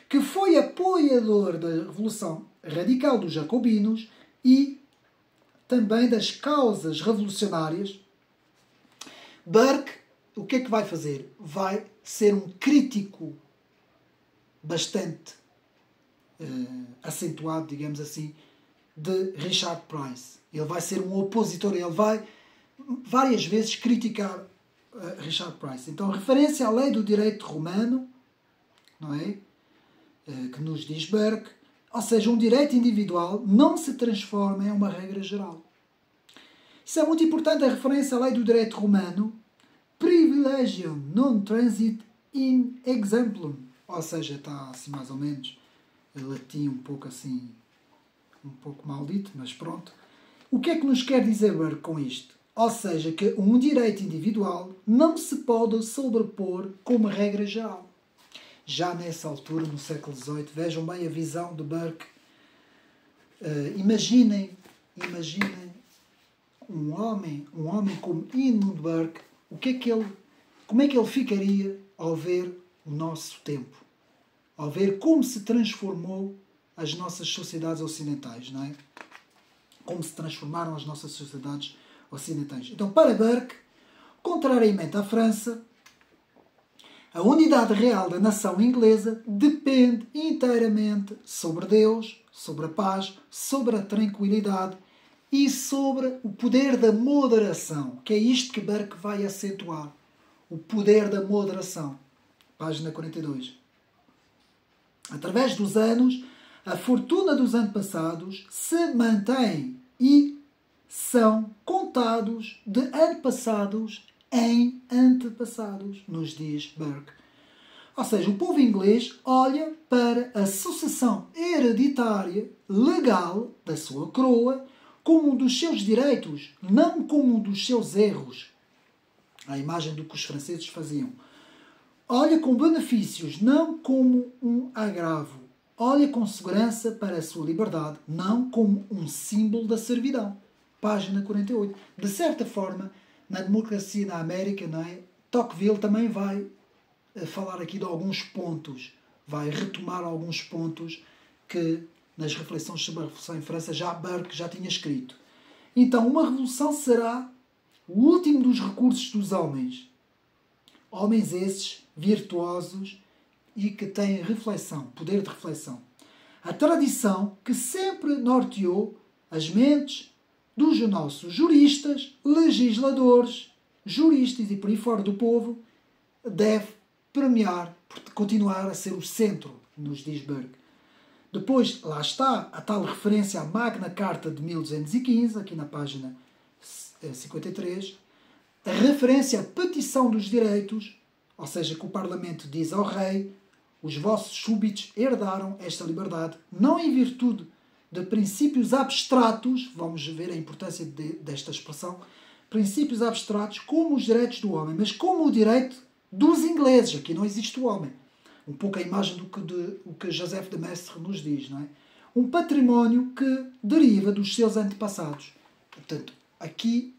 que foi apoiador da Revolução Radical dos Jacobinos e também das causas revolucionárias. Burke, o que é que vai fazer? Vai ser um crítico bastante acentuado, digamos assim, de Richard Price. Ele vai ser um opositor, ele vai várias vezes criticar Richard Price. Então, referência à lei do direito romano, não é? Que nos diz Burke, ou seja, um direito individual não se transforma em uma regra geral. Isso é muito importante, a referência à lei do direito romano, privilegium non transit in exemplum, ou seja, está assim mais ou menos, latim um pouco assim, um pouco maldito, mas pronto. O que é que nos quer dizer Burke com isto? Ou seja, que um direito individual não se pode sobrepor como regra geral. Já nessa altura, no século XVIII, vejam bem a visão de Burke. Imaginem um homem como Edmund Burke, como é que ele ficaria ao ver o nosso tempo, ao ver como se transformou as nossas sociedades ocidentais, não é? Como se transformaram as nossas sociedades ocidentais. Então, para Burke, contrariamente à França, a unidade real da nação inglesa depende inteiramente sobre Deus, sobre a paz, sobre a tranquilidade e sobre o poder da moderação, que é isto que Burke vai acentuar. O poder da moderação. Página 42. Através dos anos, a fortuna dos antepassados se mantém e são contados de antepassados em antepassados, nos diz Burke. Ou seja, o povo inglês olha para a sucessão hereditária legal da sua coroa como um dos seus direitos, não como um dos seus erros. A imagem do que os franceses faziam. Olha com benefícios, não como um agravo. Olha com segurança para a sua liberdade, não como um símbolo da servidão. Página 48. De certa forma, na democracia na América, não é? Tocqueville também vai falar aqui de alguns pontos, vai retomar alguns pontos que nas reflexões sobre a Revolução em França Burke já tinha escrito. Então, uma revolução será o último dos recursos dos homens. Homens esses virtuosos e que têm reflexão, poder de reflexão. A tradição que sempre norteou as mentes dos nossos juristas, legisladores, juristas e por aí fora do povo, deve premiar, continuar a ser o centro, nos diz Burke. Depois, lá está a tal referência à Magna Carta de 1215, aqui na página 53, a referência à petição dos direitos, ou seja, que o Parlamento diz ao rei, os vossos súbitos herdaram esta liberdade, não em virtude de princípios abstratos, vamos ver a importância desta expressão, princípios abstratos como os direitos do homem, mas como o direito dos ingleses. Aqui não existe o homem. Um pouco a imagem do que Joseph de Maistre nos diz, não é? Um património que deriva dos seus antepassados. Portanto, aqui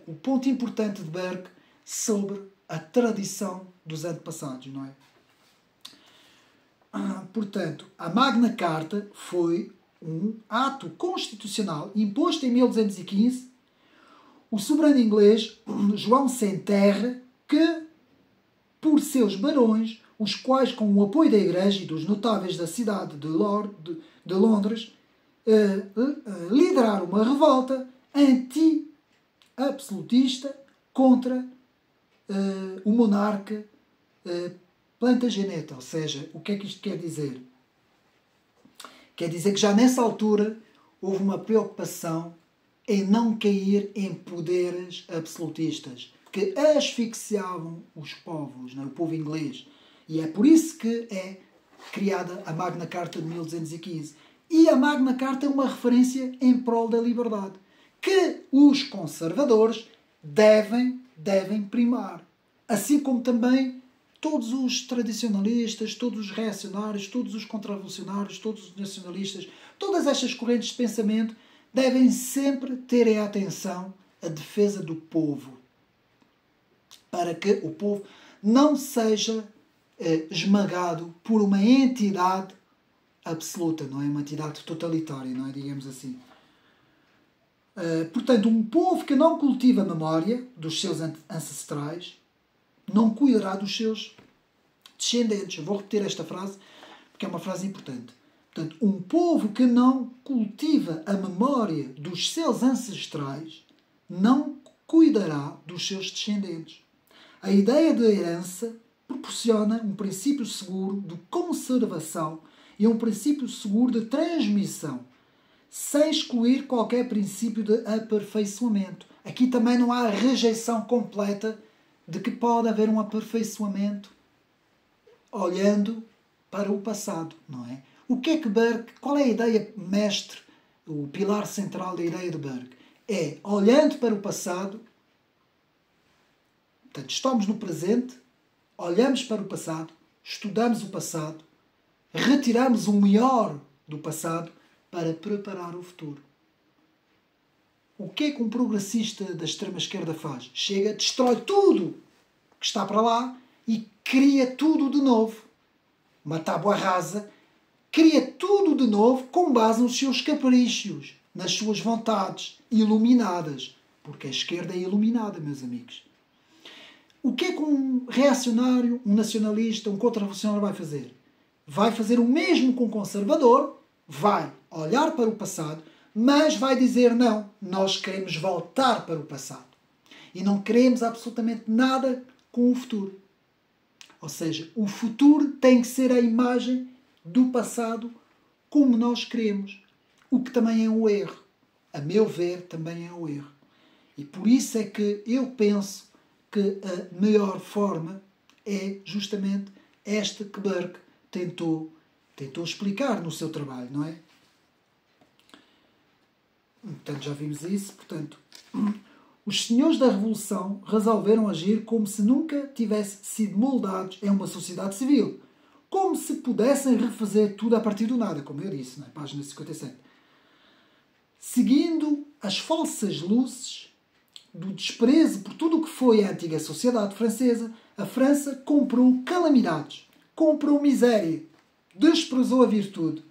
o ponto importante de Burke sobre a tradição dos antepassados, não é? Portanto, a Magna Carta foi um ato constitucional imposto em 1215. O soberano inglês, João Sem Terra, que, por seus barões, os quais, com o apoio da Igreja e dos notáveis da cidade de Londres, lideraram uma revolta anti-absolutista contra o monarca Plantageneta. Ou seja, o que é que isto quer dizer? Quer dizer que já nessa altura houve uma preocupação em não cair em poderes absolutistas que asfixiavam os povos, não é? O povo inglês. E é por isso que é criada a Magna Carta de 1215. E a Magna Carta é uma referência em prol da liberdade, que os conservadores devem primar. Assim como também todos os tradicionalistas, todos os reacionários, todos os contra-revolucionários, todos os nacionalistas, todas estas correntes de pensamento devem sempre ter em atenção a defesa do povo, para que o povo não seja esmagado por uma entidade absoluta, não é? Uma entidade totalitária, não é? Digamos assim. Portanto, um povo que não cultiva a memória dos seus ancestrais não cuidará dos seus descendentes. Eu vou repetir esta frase porque é uma frase importante. Portanto, um povo que não cultiva a memória dos seus ancestrais não cuidará dos seus descendentes. A ideia de herança proporciona um princípio seguro de conservação e um princípio seguro de transmissão, sem excluir qualquer princípio de aperfeiçoamento. Aqui também não há rejeição completa de que pode haver um aperfeiçoamento olhando para o passado, não é? O que é que Burke, qual é a ideia mestre, o pilar central da ideia de Burke? É, olhando para o passado, portanto, estamos no presente, olhamos para o passado, estudamos o passado, retiramos o melhor do passado para preparar o futuro. O que é que um progressista da extrema-esquerda faz? Chega, destrói tudo que está para lá e cria tudo de novo. Uma tábua rasa, cria tudo de novo com base nos seus caprichos, nas suas vontades iluminadas. Porque a esquerda é iluminada, meus amigos. O que é que um reacionário, um nacionalista, um contra-revolucionário vai fazer? Vai fazer o mesmo com o conservador, vai olhar para o passado, mas vai dizer não, nós queremos voltar para o passado. E não queremos absolutamente nada com o futuro. Ou seja, o futuro tem que ser a imagem do passado como nós queremos. O que também é um erro. A meu ver, também é um erro. E por isso é que eu penso que a melhor forma é justamente esta que Burke tentou explicar no seu trabalho, não é? Portanto, já vimos isso. Portanto, os senhores da Revolução resolveram agir como se nunca tivessem sido moldados em uma sociedade civil. Como se pudessem refazer tudo a partir do nada, como eu disse, na página 57. Seguindo as falsas luzes do desprezo por tudo o que foi a antiga sociedade francesa, a França comprou calamidades, comprou miséria, desprezou a virtude,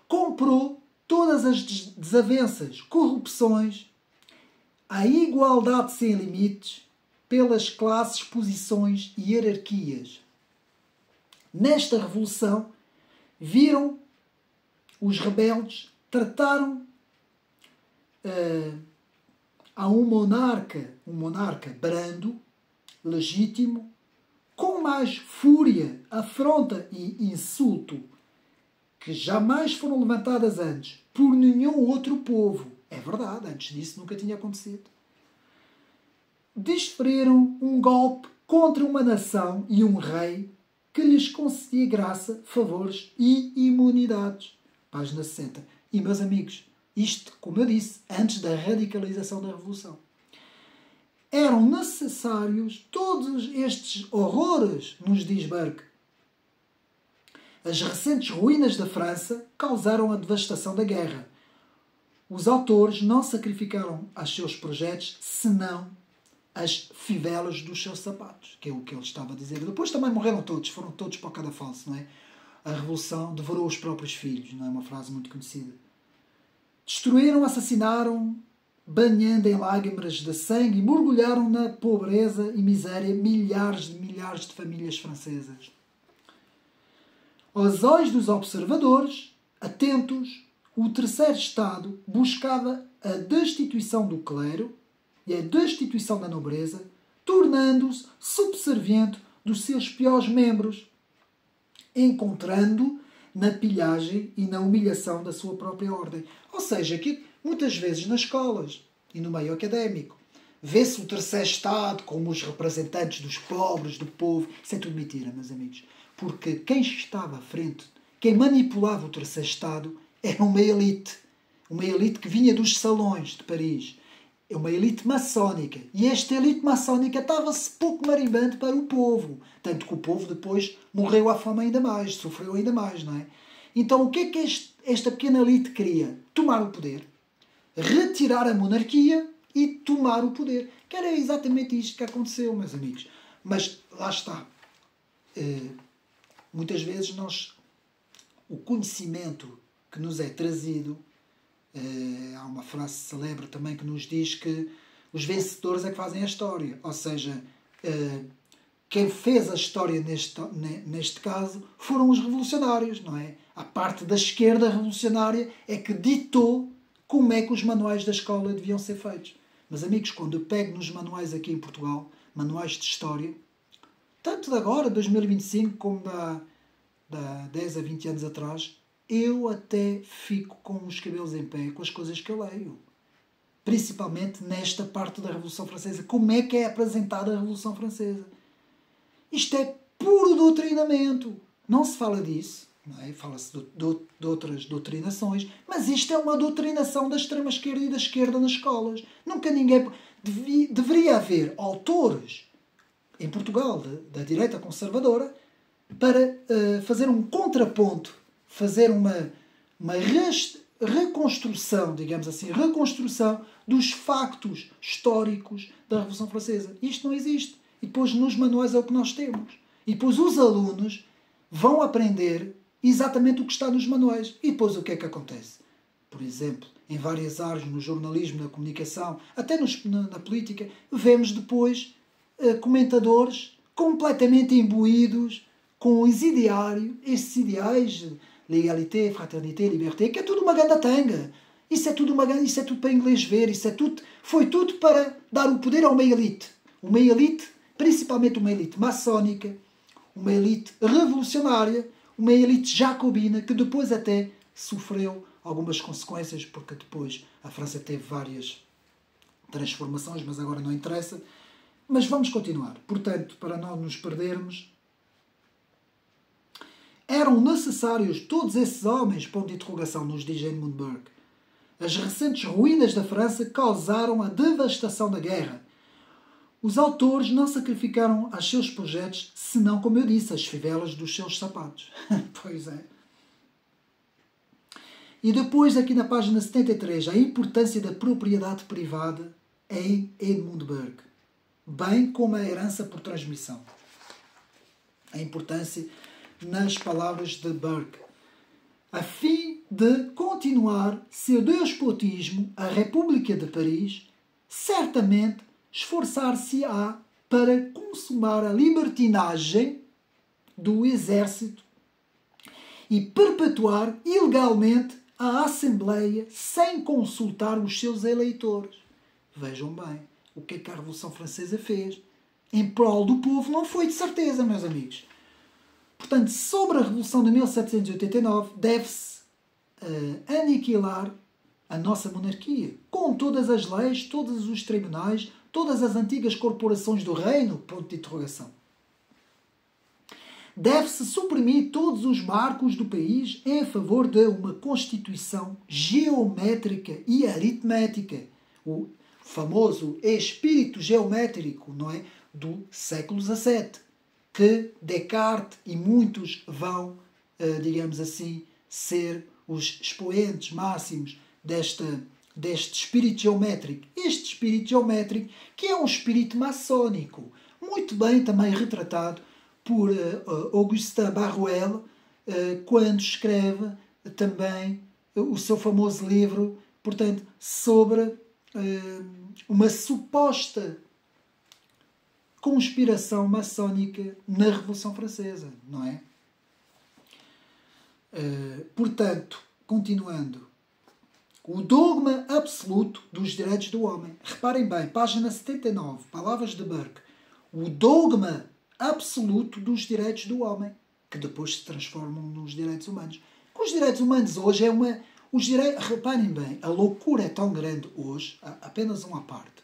comprou todas as desavenças, corrupções, a igualdade sem limites pelas classes, posições e hierarquias. Nesta revolução, viram os rebeldes, trataram a um monarca brando, legítimo, com mais fúria, afronta e insulto que jamais foram levantadas antes por nenhum outro povo. É verdade, antes disso nunca tinha acontecido. Desferiram um golpe contra uma nação e um rei que lhes concedia graça, favores e imunidades. Página 60. E, meus amigos, isto, como eu disse, antes da radicalização da Revolução. Eram necessários todos estes horrores, nos diz Burke. As recentes ruínas da França causaram a devastação da guerra. Os autores não sacrificaram aos seus projetos senão as fivelas dos seus sapatos, que é o que ele estava a dizer. Depois também morreram todos, foram todos para o cadafalso, não é? A revolução devorou os próprios filhos, não é uma frase muito conhecida. Destruíram, assassinaram, banhando em lágrimas de sangue e mergulharam na pobreza e miséria milhares de famílias francesas. Aos olhos dos observadores, atentos, o terceiro Estado buscava a destituição do clero e a destituição da nobreza, tornando-se subserviente dos seus piores membros, encontrando na pilhagem e na humilhação da sua própria ordem. Ou seja, que muitas vezes nas escolas e no meio académico vê-se o terceiro Estado como os representantes dos pobres, do povo. Isso é tudo mentira, meus amigos. Porque quem estava à frente, quem manipulava o terceiro Estado, era uma elite que vinha dos salões de Paris. É uma elite maçónica. E esta elite maçónica estava-se pouco marimbando para o povo. Tanto que o povo depois morreu à fome ainda mais, sofreu ainda mais, não é? Então o que é que esta pequena elite queria? Tomar o poder. retirar a monarquia e tomar o poder. Que era exatamente isto que aconteceu, meus amigos. Mas lá está. Muitas vezes o conhecimento que nos é trazido, há uma frase célebre também que nos diz que os vencedores é que fazem a história. Ou seja, quem fez a história neste caso foram os revolucionários, não é? A parte da esquerda revolucionária é que ditou como é que os manuais da escola deviam ser feitos. Mas, amigos, quando eu pego nos manuais aqui em Portugal, manuais de história, tanto de agora, 2025, como de 10 a 20 anos atrás, eu até fico com os cabelos em pé com as coisas que eu leio. Principalmente nesta parte da Revolução Francesa. Como é que é apresentada a Revolução Francesa? Isto é puro doutrinamento. Não se fala disso. Não é? Fala-se de outras doutrinações. Mas isto é uma doutrinação da extrema-esquerda e da esquerda nas escolas. Nunca ninguém... Deveria haver autores em Portugal da direita conservadora para fazer um contraponto, fazer uma reconstrução, digamos assim, reconstrução dos factos históricos da Revolução Francesa. Isto não existe. E depois nos manuais é o que nós temos. E depois os alunos vão aprender exatamente o que está nos manuais. E depois o que é que acontece? Por exemplo, em várias áreas, no jornalismo, na comunicação, até na política, vemos depois comentadores completamente imbuídos com esses ideais, legalité, fraternité, liberté, que é tudo uma ganda tanga. Isso é tudo para inglês ver, foi tudo para dar o poder a uma elite. Uma elite, principalmente uma elite maçónica, uma elite revolucionária, uma elite jacobina, que depois até sofreu algumas consequências, porque depois a França teve várias transformações, mas agora não interessa. Mas vamos continuar. Portanto, para não nos perdermos, eram necessários todos esses homens, ponto de interrogação, nos diz Edmund Burke. As recentes ruínas da França causaram a devastação da guerra. Os autores não sacrificaram aos seus projetos, senão, como eu disse, as fivelas dos seus sapatos. Pois é. E depois, aqui na página 73, a importância da propriedade privada em Edmund Burke, bem como a herança por transmissão. A importância nas palavras de Burke. A fim de continuar seu despotismo, a República de Paris certamente esforçar-se-á para consumar a libertinagem do exército e perpetuar ilegalmente a Assembleia sem consultar os seus eleitores. Vejam bem, o que é que a Revolução Francesa fez? Em prol do povo não foi de certeza, meus amigos. Portanto, sobre a Revolução de 1789, deve-se aniquilar a nossa monarquia, com todas as leis, todos os tribunais, todas as antigas corporações do reino, ponto de interrogação. Deve-se suprimir todos os marcos do país em favor de uma constituição geométrica e aritmética, o famoso espírito geométrico, não é? Do século XVII, que Descartes e muitos vão, digamos assim, ser os expoentes máximos deste espírito geométrico. Este espírito geométrico, que é um espírito maçónico, muito bem também retratado por Augustin Barruel, quando escreve também o seu famoso livro, portanto, sobre uma suposta conspiração maçónica na Revolução Francesa, não é? Portanto, continuando, o dogma absoluto dos direitos do homem. Reparem bem, página 79, palavras de Burke. O dogma absoluto dos direitos do homem, que depois se transformam nos direitos humanos. Os direitos humanos hoje é uma... Reparem bem, a loucura é tão grande hoje, apenas uma parte,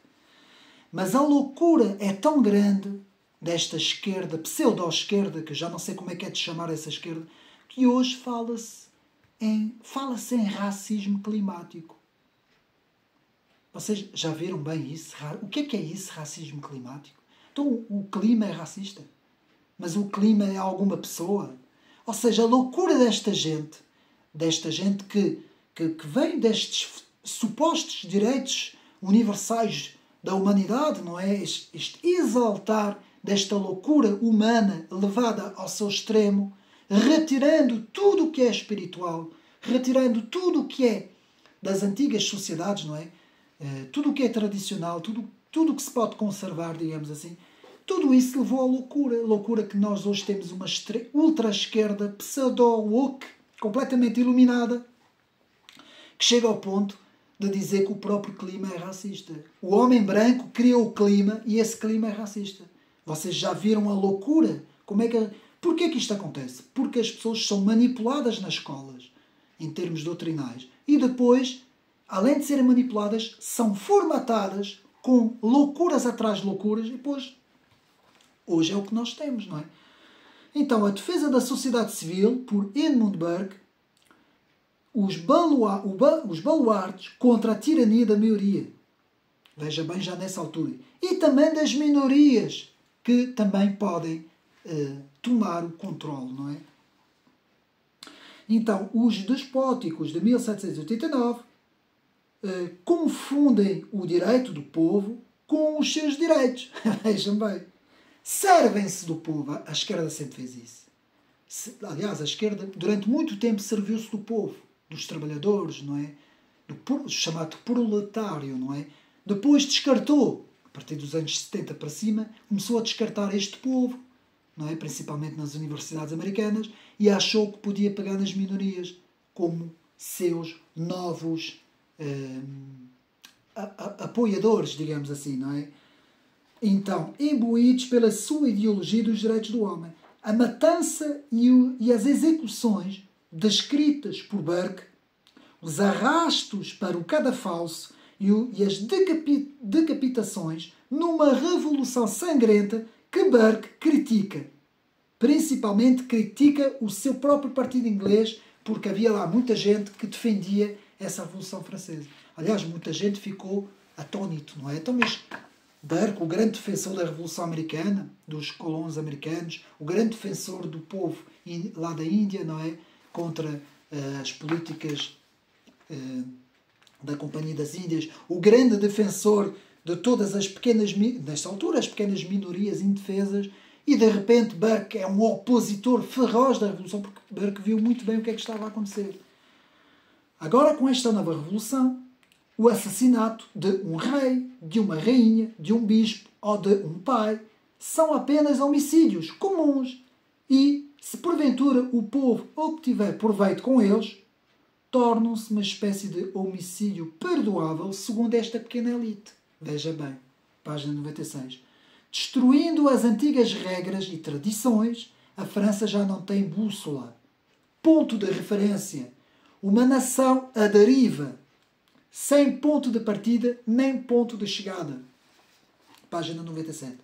mas a loucura é tão grande desta esquerda, pseudo-esquerda, que já não sei como é que é de chamar essa esquerda, que hoje fala-se em racismo climático. Vocês já viram bem isso? O que é isso, racismo climático? Então o clima é racista? Mas o clima é alguma pessoa? Ou seja, a loucura desta gente que vem destes supostos direitos universais da humanidade, não é? Este exaltar desta loucura humana levada ao seu extremo, retirando tudo o que é espiritual, retirando tudo o que é das antigas sociedades, não é? Tudo o que é tradicional, tudo o que se pode conservar, digamos assim, tudo isso levou à loucura. Loucura que nós hoje temos uma ultra-esquerda, pseudo-woke, completamente iluminada, que chega ao ponto de dizer que o próprio clima é racista. O homem branco criou o clima e esse clima é racista. Vocês já viram a loucura? Porquê que isto acontece? Porque as pessoas são manipuladas nas escolas, em termos doutrinais, e depois, além de serem manipuladas, são formatadas com loucuras atrás de loucuras, e depois, hoje é o que nós temos, não é? Então, a defesa da sociedade civil, por Edmund Burke, os baluartes contra a tirania da maioria. Veja bem, já nessa altura. E também das minorias, que também podem tomar o controle, não é? Então, os despóticos de 1789 confundem o direito do povo com os seus direitos. Vejam bem. Servem-se do povo. A esquerda sempre fez isso. Aliás, a esquerda, durante muito tempo, serviu-se do povo, dos trabalhadores, não é? Do chamado proletário, não é? Depois descartou, a partir dos anos 70 para cima, começou a descartar este povo, não é? Principalmente nas universidades americanas, e achou que podia pegar nas minorias como seus novos apoiadores, digamos assim, não é? Então, imbuídos pela sua ideologia dos direitos do homem. A matança e as execuções descritas por Burke, os arrastos para o cadafalso e as decapitações numa revolução sangrenta que Burke critica. Principalmente critica o seu próprio partido inglês, porque havia lá muita gente que defendia essa Revolução Francesa. Aliás, muita gente ficou atónito, não é? Então, mas Burke, o grande defensor da Revolução Americana, dos colonos americanos, o grande defensor do povo lá da Índia, não é? Contra as políticas da Companhia das Índias, o grande defensor de todas as pequenas, nesta altura, as pequenas minorias indefesas, e de repente Burke é um opositor feroz da Revolução, porque Burke viu muito bem o que é que estava a acontecer. Agora, com esta nova Revolução, o assassinato de um rei, de uma rainha, de um bispo ou de um pai são apenas homicídios comuns e, se porventura o povo obtiver proveito com eles, tornam-se uma espécie de homicídio perdoável segundo esta pequena elite. Veja bem, página 96. Destruindo as antigas regras e tradições, a França já não tem bússola, ponto de referência, uma nação à deriva, sem ponto de partida nem ponto de chegada. Página 97.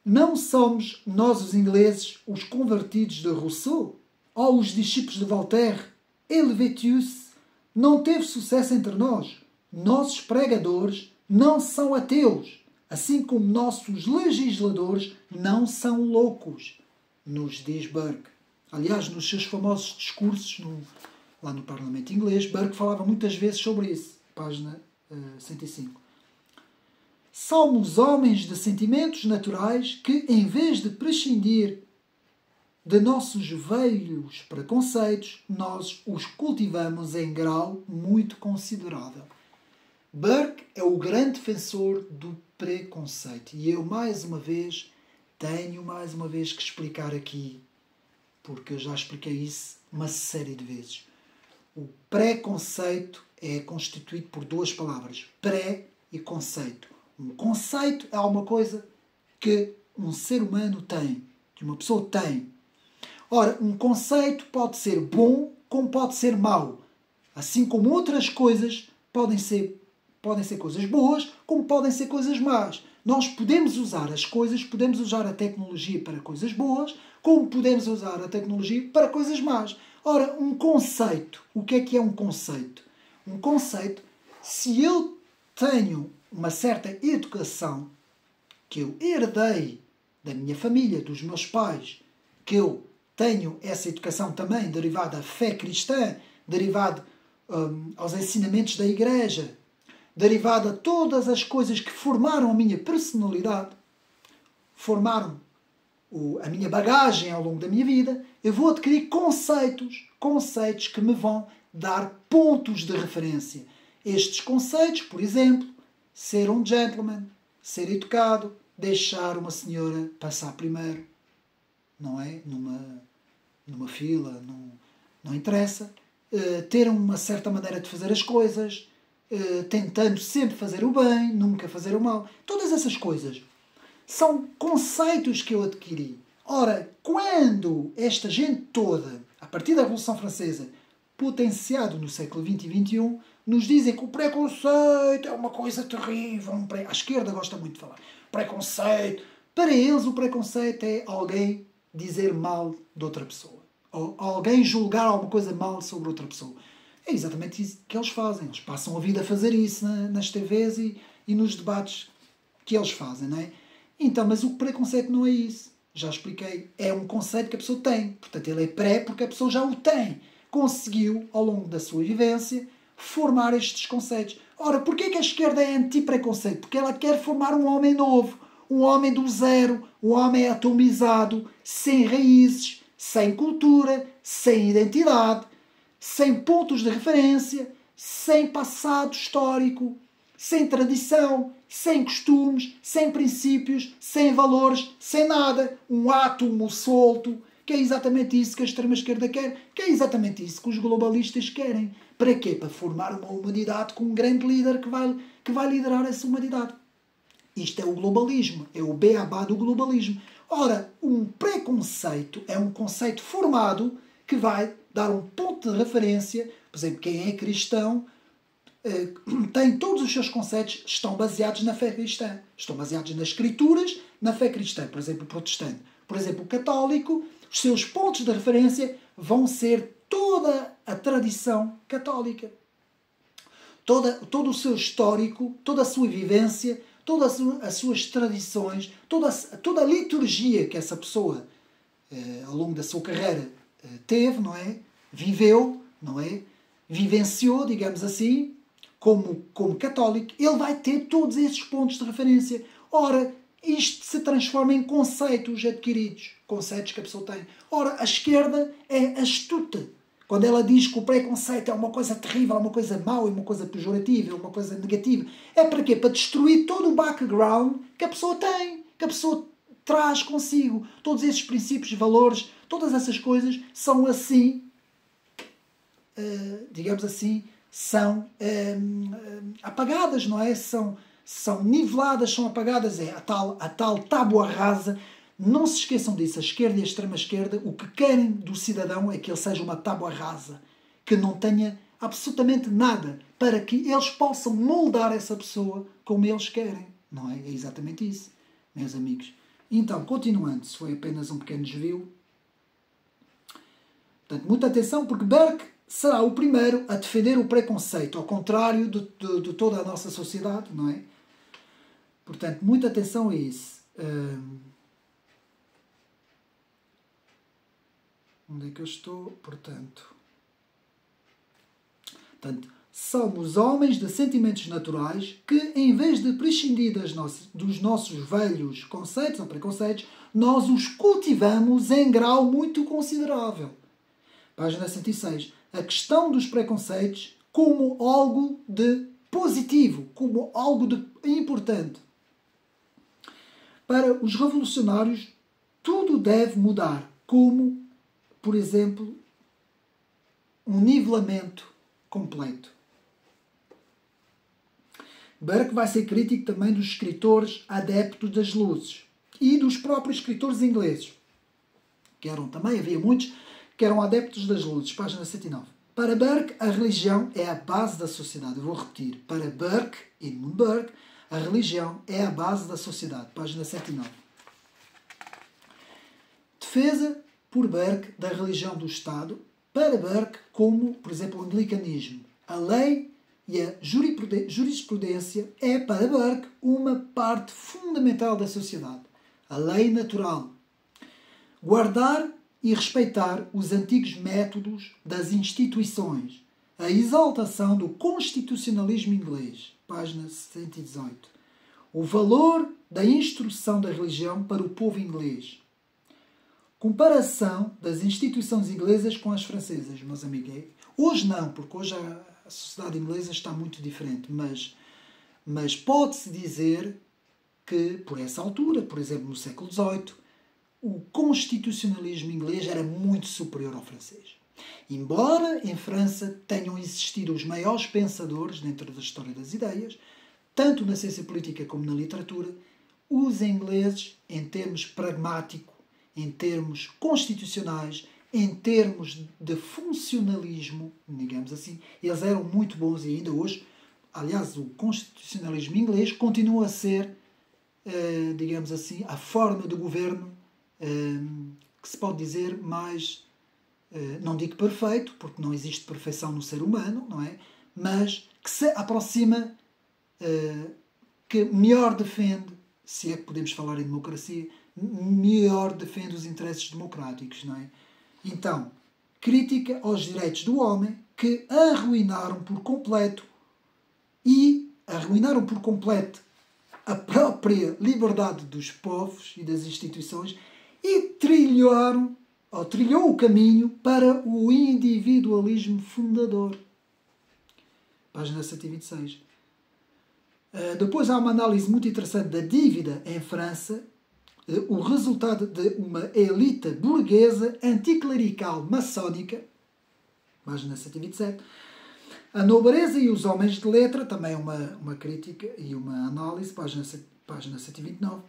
Não somos nós os ingleses os convertidos de Rousseau ou os discípulos de Voltaire. Helvétius não teve sucesso entre nós. Nossos pregadores não são ateus, assim como nossos legisladores não são loucos, nos diz Burke. Aliás, nos seus famosos discursos lá no Parlamento inglês, Burke falava muitas vezes sobre isso. Página 105. Somos homens de sentimentos naturais que, em vez de prescindir de nossos velhos preconceitos, nós os cultivamos em grau muito considerável. Burke é o grande defensor do preconceito. E eu, tenho que explicar aqui, porque eu já expliquei isso uma série de vezes. O preconceito é constituído por duas palavras, pré e conceito. Um conceito é alguma coisa que um ser humano tem, que uma pessoa tem. Ora, um conceito pode ser bom como pode ser mau. Assim como outras coisas podem ser coisas boas, como podem ser coisas más. Nós podemos usar as coisas, podemos usar a tecnologia para coisas boas, como podemos usar a tecnologia para coisas más. Ora, um conceito. O que é um conceito? Um conceito, se eu tenho uma certa educação que eu herdei da minha família, dos meus pais, que eu tenho essa educação também derivada da fé cristã, derivada aos ensinamentos da Igreja, derivada de todas as coisas que formaram a minha personalidade, formaram a minha bagagem ao longo da minha vida, eu vou adquirir conceitos que me vão dar pontos de referência. Estes conceitos, por exemplo, ser um gentleman, ser educado, deixar uma senhora passar primeiro, não é? Numa fila, não interessa. Ter uma certa maneira de fazer as coisas, tentando sempre fazer o bem, nunca fazer o mal. Todas essas coisas são conceitos que eu adquiri. Ora, quando esta gente toda, a partir da Revolução Francesa, potenciado no século XX e XXI, nos dizem que o preconceito é uma coisa terrível. A esquerda gosta muito de falar. Preconceito. Para eles, o preconceito é alguém dizer mal de outra pessoa. Ou alguém julgar alguma coisa mal sobre outra pessoa. É exatamente isso que eles fazem. Eles passam a vida a fazer isso nas TVs e nos debates que eles fazem, não é? Então, mas o preconceito não é isso. Já expliquei. É um conceito que a pessoa tem. Portanto, ele é pré porque a pessoa já o tem. Conseguiu, ao longo da sua vivência, formar estes conceitos. Ora, porquê que a esquerda é anti-preconceito? Porque ela quer formar um homem novo. Um homem do zero. Um homem atomizado, sem raízes, sem cultura, sem identidade, sem pontos de referência, sem passado histórico, sem tradição, sem costumes, sem princípios, sem valores, sem nada. Um átomo solto, que é exatamente isso que a extrema-esquerda quer, que é exatamente isso que os globalistas querem. Para quê? Para formar uma humanidade com um grande líder que vai liderar essa humanidade. Isto é o globalismo, é o beabá do globalismo. Ora, um preconceito é um conceito formado que vai dar um ponto de referência. Por exemplo, quem é cristão tem todos os seus conceitos, estão baseados na fé cristã. Estão baseados nas escrituras, na fé cristã. Por exemplo, o protestante. Por exemplo, o católico, os seus pontos de referência vão ser toda a tradição católica. Todo o seu histórico, toda a sua vivência, todas as suas tradições, toda a liturgia que essa pessoa, ao longo da sua carreira, teve, não é? Viveu, não é? Vivenciou, digamos assim, como católico, ele vai ter todos esses pontos de referência. Ora, isto se transforma em conceitos adquiridos, conceitos que a pessoa tem. Ora, a esquerda é astuta. Quando ela diz que o preconceito é uma coisa terrível, é uma coisa mau, é uma coisa pejorativa, é uma coisa negativa, é para quê? Para destruir todo o background que a pessoa tem, que a pessoa traz consigo. Todos esses princípios, valores, todas essas coisas são assim, digamos assim, são apagadas, não é? São niveladas, são apagadas. É a tal tábua rasa. Não se esqueçam disso. A esquerda e a extrema-esquerda, o que querem do cidadão é que ele seja uma tábua rasa, que não tenha absolutamente nada, para que eles possam moldar essa pessoa como eles querem. Não é? É exatamente isso, meus amigos. Então, continuando, se foi apenas um pequeno desvio. Portanto, muita atenção, porque Burke será o primeiro a defender o preconceito, ao contrário de toda a nossa sociedade, não é? Portanto, muita atenção a isso. Onde é que eu estou? Portanto, somos homens de sentimentos naturais que, em vez de prescindir dos nossos velhos conceitos ou preconceitos, nós os cultivamos em grau muito considerável. Página 106. A questão dos preconceitos como algo de positivo, como algo de importante. Para os revolucionários, tudo deve mudar, como, por exemplo, um nivelamento completo. Burke vai ser crítico também dos escritores adeptos das luzes e dos próprios escritores ingleses, havia muitos que eram adeptos das luzes. Página 109. Para Burke, a religião é a base da sociedade. Eu vou repetir. Para Burke, Edmund Burke, a religião é a base da sociedade. Página 109. Defesa por Burke da religião do Estado, para Burke, como, por exemplo, o anglicanismo. A lei e a jurisprudência é, para Burke, uma parte fundamental da sociedade. A lei natural. Guardar e respeitar os antigos métodos das instituições. A exaltação do constitucionalismo inglês, página 118. O valor da instrução da religião para o povo inglês. Comparação das instituições inglesas com as francesas, meus amigos. Hoje não, porque hoje a sociedade inglesa está muito diferente, mas pode-se dizer que, por essa altura, por exemplo, no século XVIII, o constitucionalismo inglês era muito superior ao francês. Embora em França tenham existido os maiores pensadores dentro da história das ideias, tanto na ciência política como na literatura, os ingleses, em termos pragmáticos, em termos constitucionais, em termos de funcionalismo, digamos assim, eles eram muito bons e ainda hoje, aliás, o constitucionalismo inglês continua a ser, digamos assim, a forma de governo que se pode dizer mais, não digo perfeito, porque não existe perfeição no ser humano, não é? Mas que se aproxima, que melhor defende, se é que podemos falar em democracia, melhor defende os interesses democráticos, não é? Então, crítica aos direitos do homem que arruinaram por completo a própria liberdade dos povos e das instituições e trilhou o caminho para o individualismo fundador. Página 126. Depois há uma análise muito interessante da dívida em França, o resultado de uma elite burguesa anticlerical maçónica, página 127. A nobreza e os homens de letra, também uma crítica e uma análise, página 129.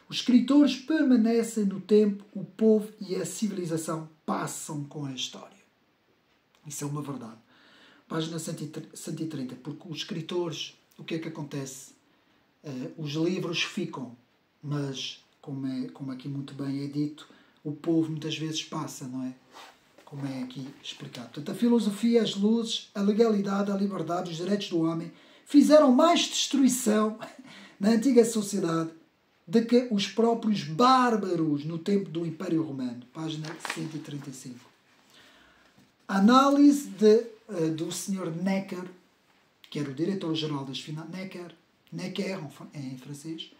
Os escritores permanecem no tempo, o povo e a civilização passam com a história. Isso é uma verdade. Página 130. Porque os escritores, o que é que acontece? Os livros ficam, mas, como aqui muito bem é dito, o povo muitas vezes passa, não é? Como é aqui explicado. Portanto, a filosofia, as luzes, a legalidade, a liberdade, os direitos do homem fizeram mais destruição na antiga sociedade do que os próprios bárbaros no tempo do Império Romano. Página 135. Análise do Sr. Necker, que era o diretor-geral das finanças, Necker em francês,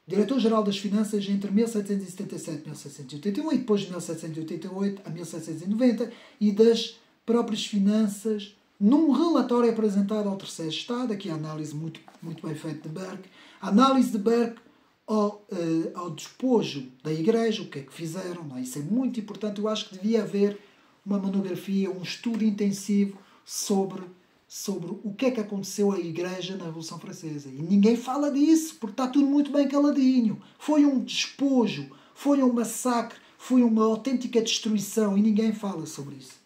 diretor-geral das finanças entre 1777 e 1781 e depois de 1788 a 1790 e das próprias finanças num relatório apresentado ao terceiro Estado, aqui a análise muito, muito bem feita de Burke, a análise de Burke ao despojo da Igreja, o que é que fizeram, não é? Isso é muito importante, eu acho que devia haver uma monografia, um estudo intensivo sobre o que é que aconteceu à Igreja na Revolução Francesa. E ninguém fala disso, porque está tudo muito bem caladinho. Foi um despojo, foi um massacre, foi uma autêntica destruição e ninguém fala sobre isso.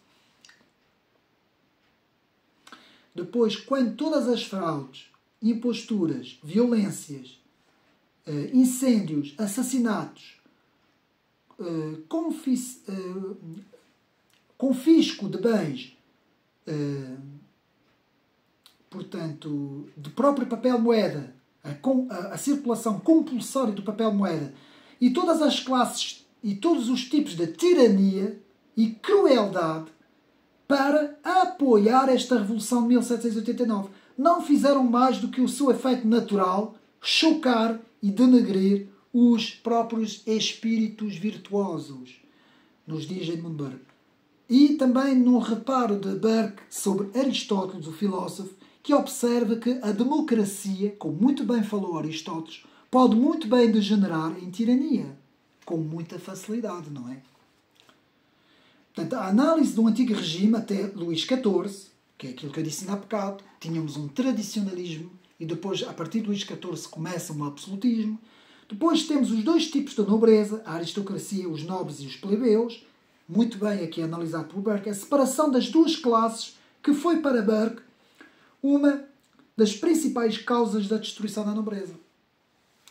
Depois, quando todas as fraudes, imposturas, violências, incêndios, assassinatos, confisco de bens, portanto, de próprio papel moeda, a circulação compulsória do papel moeda e todas as classes e todos os tipos de tirania e crueldade para apoiar esta Revolução de 1789. Não fizeram mais do que o seu efeito natural, chocar e denegrir os próprios espíritos virtuosos, nos diz Edmund Burke. E também num reparo de Burke sobre Aristóteles, o filósofo, que observa que a democracia, como muito bem falou Aristóteles, pode muito bem degenerar em tirania, com muita facilidade, não é? Portanto, a análise do antigo regime até Luís XIV, que é aquilo que eu disse há bocado, tínhamos um tradicionalismo e depois, a partir de Luís XIV, começa um absolutismo. Depois temos os dois tipos de nobreza, a aristocracia, os nobres e os plebeus, muito bem aqui analisado por Burke, a separação das duas classes, que foi para Burke uma das principais causas da destruição da nobreza.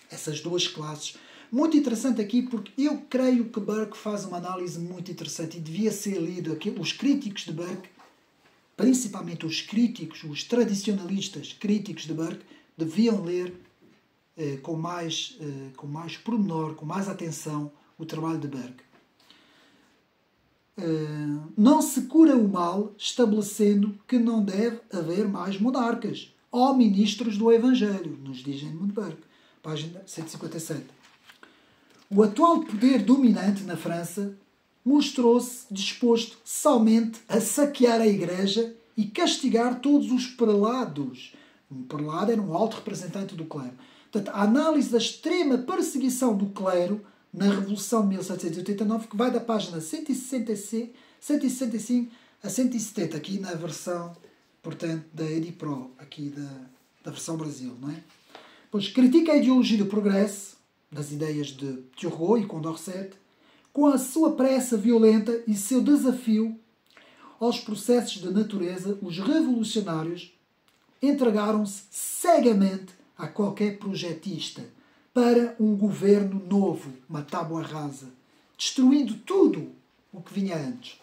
Essas duas classes. Muito interessante aqui, porque eu creio que Burke faz uma análise muito interessante e devia ser lido aqui. Os críticos de Burke, principalmente os críticos, os tradicionalistas críticos de Burke, deviam ler com mais pormenor, com mais atenção, o trabalho de Burke. não se cura o mal estabelecendo que não deve haver mais monarcas ou ministros do Evangelho, nos diz Edmund Burke, página 157. O atual poder dominante na França mostrou-se disposto somente a saquear a Igreja e castigar todos os prelados. Um prelado era um alto representante do clero. Portanto, a análise da extrema perseguição do clero na Revolução de 1789, que vai da página 165 a 170, aqui na versão, portanto, da Edipro, aqui da versão Brasil, não é? Pois critica a ideologia do progresso, das ideias de Turgot e Condorcet, com a sua pressa violenta e seu desafio aos processos da natureza. Os revolucionários entregaram-se cegamente a qualquer projetista para um governo novo, uma tábua rasa, destruindo tudo o que vinha antes.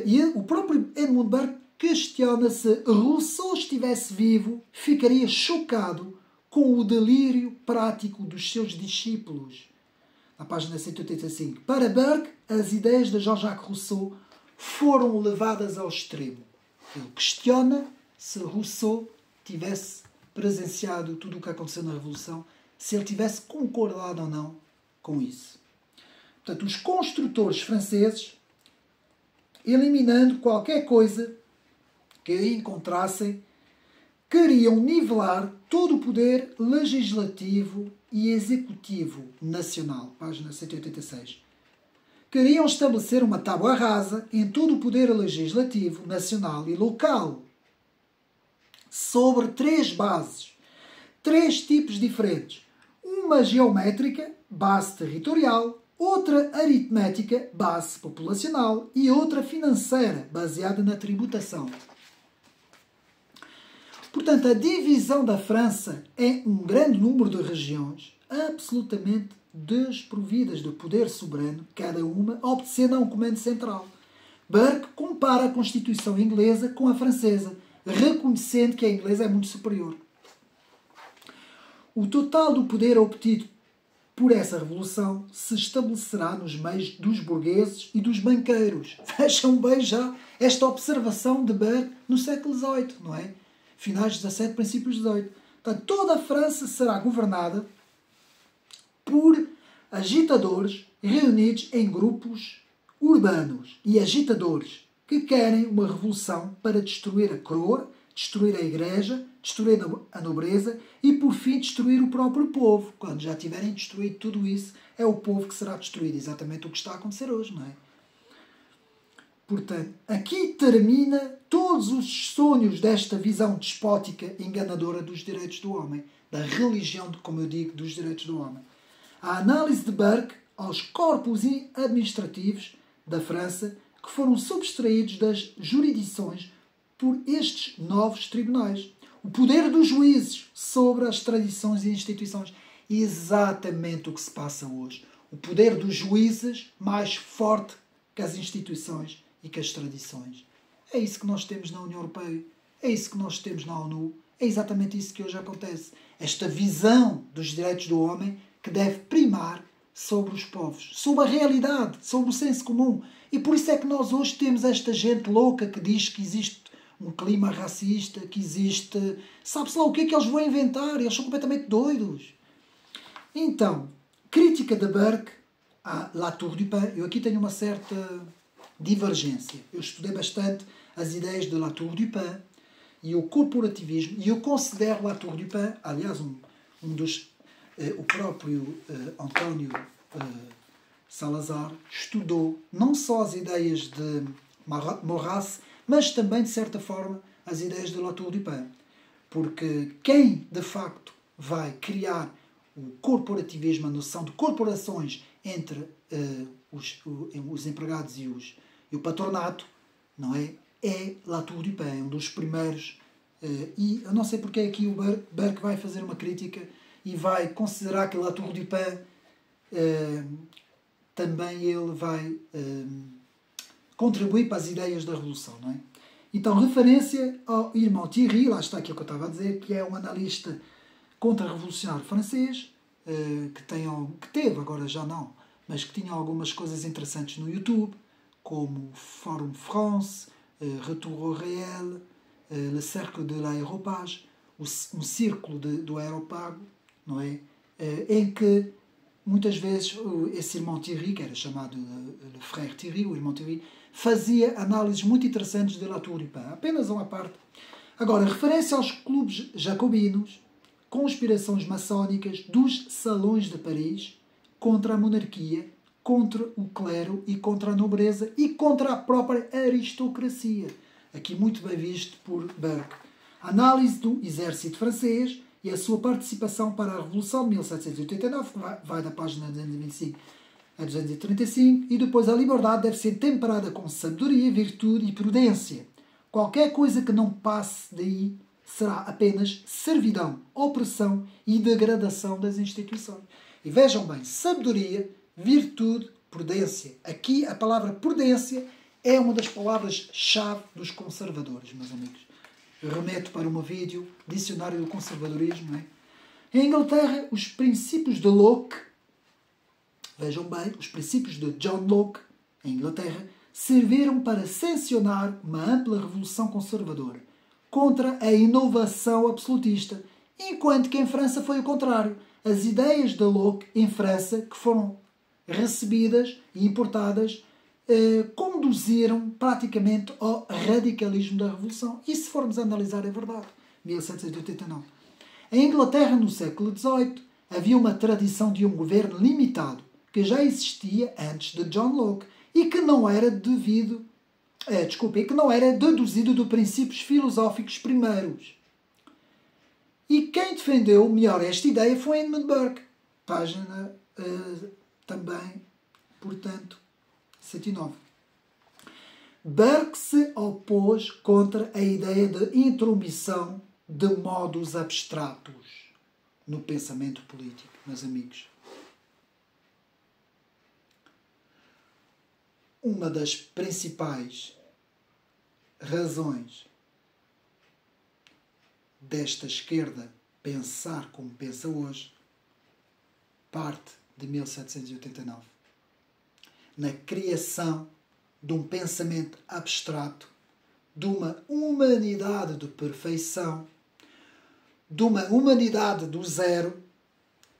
E o próprio Edmund Burke questiona se Rousseau estivesse vivo, ficaria chocado com o delírio prático dos seus discípulos. Na página 185. Para Burke, as ideias de Jean-Jacques Rousseau foram levadas ao extremo. Ele questiona se Rousseau tivesse presenciado tudo o que aconteceu na Revolução, se ele tivesse concordado ou não com isso. Portanto, os construtores franceses, eliminando qualquer coisa que aí encontrassem, queriam nivelar todo o poder legislativo e executivo nacional. Página 186. Queriam estabelecer uma tábua rasa em todo o poder legislativo nacional e local, sobre 3 bases, 3 tipos diferentes. Uma geométrica, base territorial, outra aritmética, base populacional e outra financeira, baseada na tributação. Portanto, a divisão da França é um grande número de regiões absolutamente desprovidas de poder soberano, cada uma obedecendo a um comando central. Burke compara a Constituição inglesa com a francesa, reconhecendo que a inglesa é muito superior. O total do poder obtido por essa revolução se estabelecerá nos meios dos burgueses e dos banqueiros. Vejam bem já esta observação de Burke no século XVIII, não é? Finais de 17, princípios de 18. Portanto, toda a França será governada por agitadores reunidos em grupos urbanos e agitadores que querem uma revolução para destruir a coroa, destruir a igreja, destruir a nobreza e, por fim, destruir o próprio povo. Quando já tiverem destruído tudo isso, é o povo que será destruído. Exatamente o que está a acontecer hoje, não é? Portanto, aqui termina todos os sonhos desta visão despótica enganadora dos direitos do homem, da religião, como eu digo, dos direitos do homem. A análise de Burke aos corpos administrativos da França que foram subtraídos das jurisdições por estes novos tribunais. O poder dos juízes sobre as tradições e instituições. Exatamente o que se passa hoje. O poder dos juízes mais forte que as instituições e que as tradições. É isso que nós temos na União Europeia. É isso que nós temos na ONU. É exatamente isso que hoje acontece. Esta visão dos direitos do homem que deve primar sobre os povos, sobre a realidade, sobre o senso comum. E por isso é que nós hoje temos esta gente louca que diz que existe um clima racista, que existe... Sabe-se lá o que é que eles vão inventar? Eles são completamente doidos. Então, crítica de Burke a Latour du Pin. Eu aqui tenho uma certa divergência. Eu estudei bastante as ideias de Latour du Pin e o corporativismo, e eu considero Latour du Pin, aliás, o próprio António Salazar estudou não só as ideias de Maurras, mas também, de certa forma, as ideias de Latour du Pin. Porque quem, de facto, vai criar o corporativismo, a noção de corporações entre os empregados e o patronato, não é? É Latour du Pin, um dos primeiros. E eu não sei porque aqui o Burke vai fazer uma crítica e vai considerar que Latour du Pin também ele vai contribuir para as ideias da Revolução, não é? Então, referência ao irmão Thierry, lá está aquilo que eu estava a dizer, que é um analista contra-revolucionário francês, que teve, agora já não, mas que tinha algumas coisas interessantes no YouTube, como Forum France, Retour au Réel, Le Cercle de l'Aéropage, um círculo do aeropago, não é? Em que muitas vezes esse irmão Thierry, que era chamado Le Frère Thierry, o irmão Thierry, fazia análises muito interessantes de La Tour du Pin. Apenas uma parte. Agora, referência aos clubes jacobinos, conspirações maçónicas dos salões de Paris contra a monarquia, contra o clero e contra a nobreza e contra a própria aristocracia. Aqui muito bem visto por Burke. Análise do exército francês e a sua participação para a Revolução de 1789, que vai da página 225 a 235, e depois a liberdade deve ser temperada com sabedoria, virtude e prudência. Qualquer coisa que não passe daí será apenas servidão, opressão e degradação das instituições. E vejam bem, sabedoria, virtude, prudência. Aqui a palavra prudência é uma das palavras-chave dos conservadores, meus amigos. Eu remeto para o meu vídeo, Dicionário do Conservadorismo. Não é? Em Inglaterra, os princípios de Locke, vejam bem, os princípios de John Locke, em Inglaterra, serviram para sancionar uma ampla revolução conservadora contra a inovação absolutista, enquanto que em França foi o contrário. As ideias de Locke em França, que foram recebidas e importadas, conduziram praticamente ao radicalismo da Revolução. E se formos analisar, é verdade. 1789. Em Inglaterra, no século XVIII, havia uma tradição de um governo limitado, que já existia antes de John Locke, e que não era que não era deduzido de princípios filosóficos primeiros. E quem defendeu melhor esta ideia foi Edmund Burke. Página também, portanto, 109. Burke se opôs contra a ideia de intromissão de modos abstratos no pensamento político, meus amigos. Uma das principais razões desta esquerda pensar como pensa hoje parte de 1789. Na criação de um pensamento abstrato, de uma humanidade de perfeição, de uma humanidade do zero,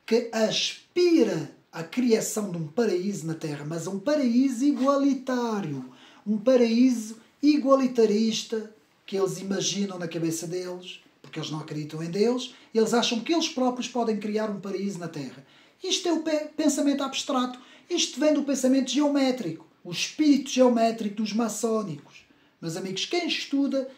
que aspira à criação de um paraíso na Terra, mas um paraíso igualitário, um paraíso igualitarista que eles imaginam na cabeça deles, porque eles não acreditam em Deus, eles acham que eles próprios podem criar um paraíso na Terra. Isto é o pensamento abstrato, isto vem do pensamento geométrico, o espírito geométrico dos maçónicos. Meus amigos, quem estuda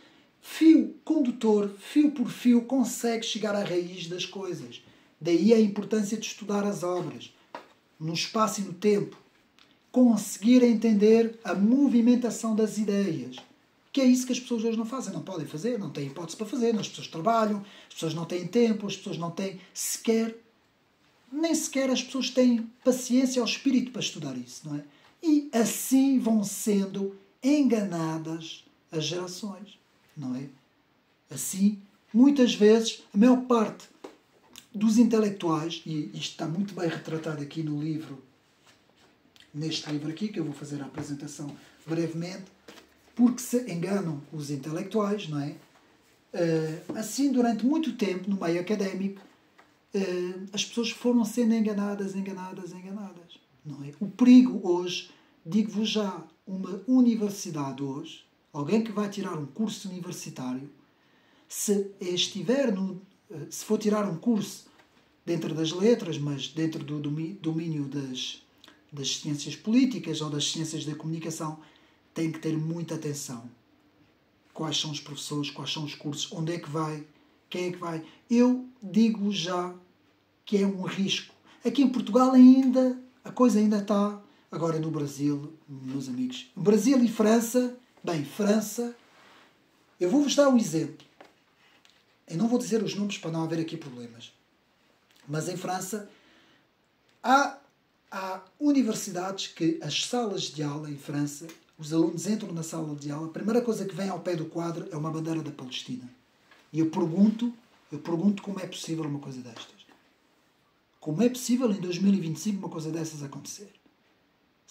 fio condutor, fio por fio, consegue chegar à raiz das coisas. Daí a importância de estudar as obras, no espaço e no tempo. Conseguir entender a movimentação das ideias. Que é isso que as pessoas hoje não fazem. Não podem fazer, não têm hipótese para fazer. As pessoas trabalham, as pessoas não têm tempo, as pessoas não têm nem sequer as pessoas têm paciência ou espírito para estudar isso, não é? E assim vão sendo enganadas as gerações, não é? Assim, muitas vezes, a maior parte dos intelectuais, e isto está muito bem retratado aqui no livro, neste livro aqui, que eu vou fazer a apresentação brevemente, porque se enganam os intelectuais, não é? Assim, durante muito tempo, no meio académico, as pessoas foram sendo enganadas. Não é? O perigo hoje, digo-vos já, uma universidade hoje, alguém que vai tirar um curso universitário, se for tirar um curso dentro das letras, mas dentro do domínio das ciências políticas ou das ciências da comunicação, tem que ter muita atenção. Quais são os professores, quais são os cursos, onde é que vai, quem é que vai. Eu digo já que é um risco. Aqui em Portugal a coisa ainda está. Agora no Brasil, meus amigos. Brasil e França. Bem, França. Eu vou-vos dar um exemplo. Eu não vou dizer os nomes para não haver aqui problemas. Mas em França há universidades que as salas de aula em França, os alunos entram na sala de aula, a primeira coisa que vem ao pé do quadro é uma bandeira da Palestina. E eu pergunto como é possível uma coisa destas. Como é possível em 2025 uma coisa dessas acontecer?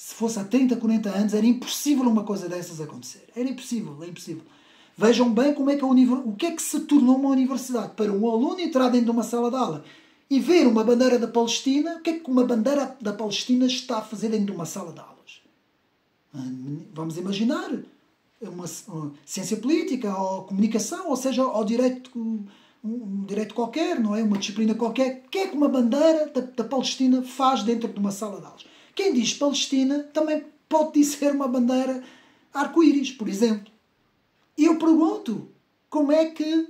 se fosse há 30, 40 anos, era impossível uma coisa dessas acontecer. Era impossível, é impossível. Vejam bem como é que o que é que se tornou uma universidade. Para um aluno entrar dentro de uma sala de aula e ver uma bandeira da Palestina, o que é que uma bandeira da Palestina está a fazer dentro de uma sala de aulas? Vamos imaginar uma ciência política, ou comunicação, ou seja, ou direito, um direito qualquer, não é? Uma disciplina qualquer. O que é que uma bandeira da Palestina faz dentro de uma sala de aulas? Quem diz Palestina também pode dizer uma bandeira arco-íris, por exemplo. E eu pergunto, como é que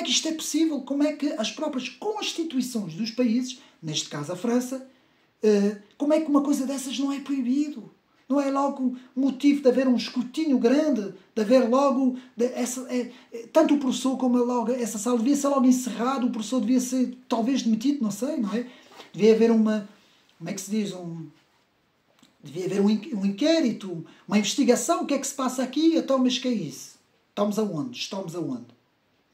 isto é possível? Como é que as próprias constituições dos países, neste caso a França, como é que uma coisa dessas não é proibido? Não é logo motivo de haver um escrutínio grande, de haver logo... tanto o professor como logo essa sala devia ser logo encerrado, o professor devia ser talvez demitido, não sei, não é? Devia haver uma... Como é que se diz? Devia haver um inquérito, uma investigação. O que é que se passa aqui? Então, mas que é isso? Estamos aonde?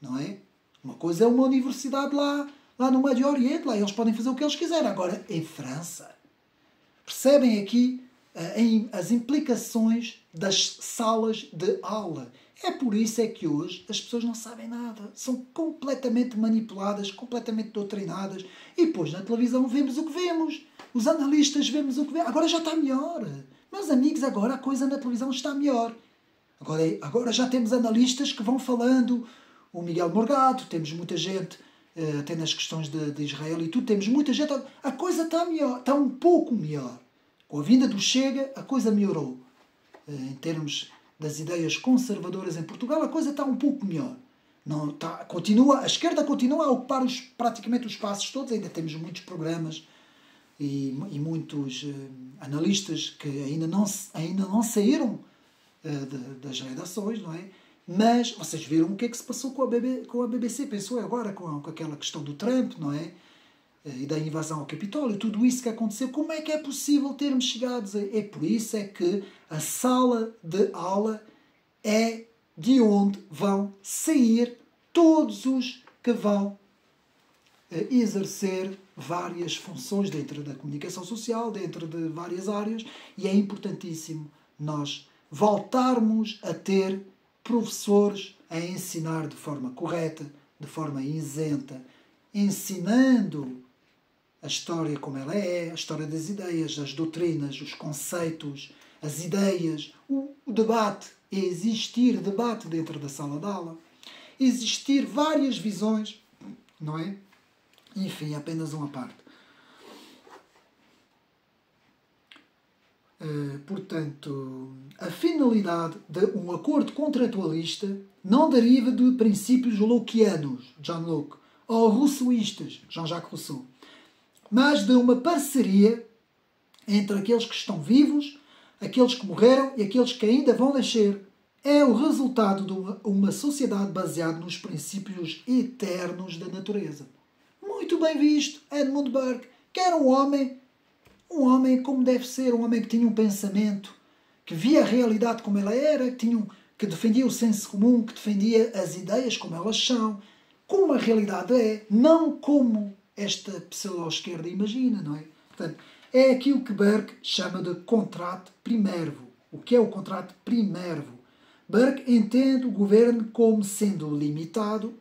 Não é? Uma coisa é uma universidade lá no Médio Oriente, lá eles podem fazer o que eles quiserem. Agora, em França, percebem aqui as implicações das salas de aula. É por isso é que hoje as pessoas não sabem nada. São completamente manipuladas, completamente doutrinadas. E depois na televisão vemos o que vemos. Os analistas vemos o que vemos. Agora já está melhor. Meus amigos, agora a coisa na televisão está melhor. Agora já temos analistas que vão falando. O Miguel Morgado, temos muita gente, até nas questões de Israel e tudo, temos muita gente. A coisa está melhor, está um pouco melhor. Com a vinda do Chega, a coisa melhorou. Em termos das ideias conservadoras em Portugal, a coisa está um pouco melhor. Não, a esquerda continua a ocupar praticamente os espaços todos, ainda temos muitos programas e muitos analistas que ainda não saíram das redações, não é? Mas vocês viram o que é que se passou com a BBC, pensou agora, com aquela questão do Trump, não é? E da invasão ao Capitólio, tudo isso que aconteceu, como é que é possível termos chegado a... É por isso é que a sala de aula é de onde vão sair todos os que vão exercer várias funções dentro da comunicação social, dentro de várias áreas, e é importantíssimo nós voltarmos a ter professores a ensinar de forma correta, de forma isenta, ensinando a história como ela é, a história das ideias, as doutrinas, os conceitos, as ideias, o debate, existir debate dentro da sala de aula, existir várias visões, não é? Enfim, apenas uma parte. Portanto, a finalidade de um acordo contratualista não deriva de princípios lockeanos, John Locke, ou rousseauistas, Jean-Jacques Rousseau, mas de uma parceria entre aqueles que estão vivos, aqueles que morreram e aqueles que ainda vão nascer. É o resultado de uma sociedade baseada nos princípios eternos da natureza. Muito bem visto, Edmund Burke, que era um homem como deve ser, um homem que tinha um pensamento, que via a realidade como ela era, que defendia o senso comum, que defendia as ideias como elas são, como a realidade é, não como esta pseudo-esquerda imagina, não é? Portanto, é aquilo que Burke chama de contrato primérvo. O que é o contrato primérvo? Burke entende o governo como sendo limitado,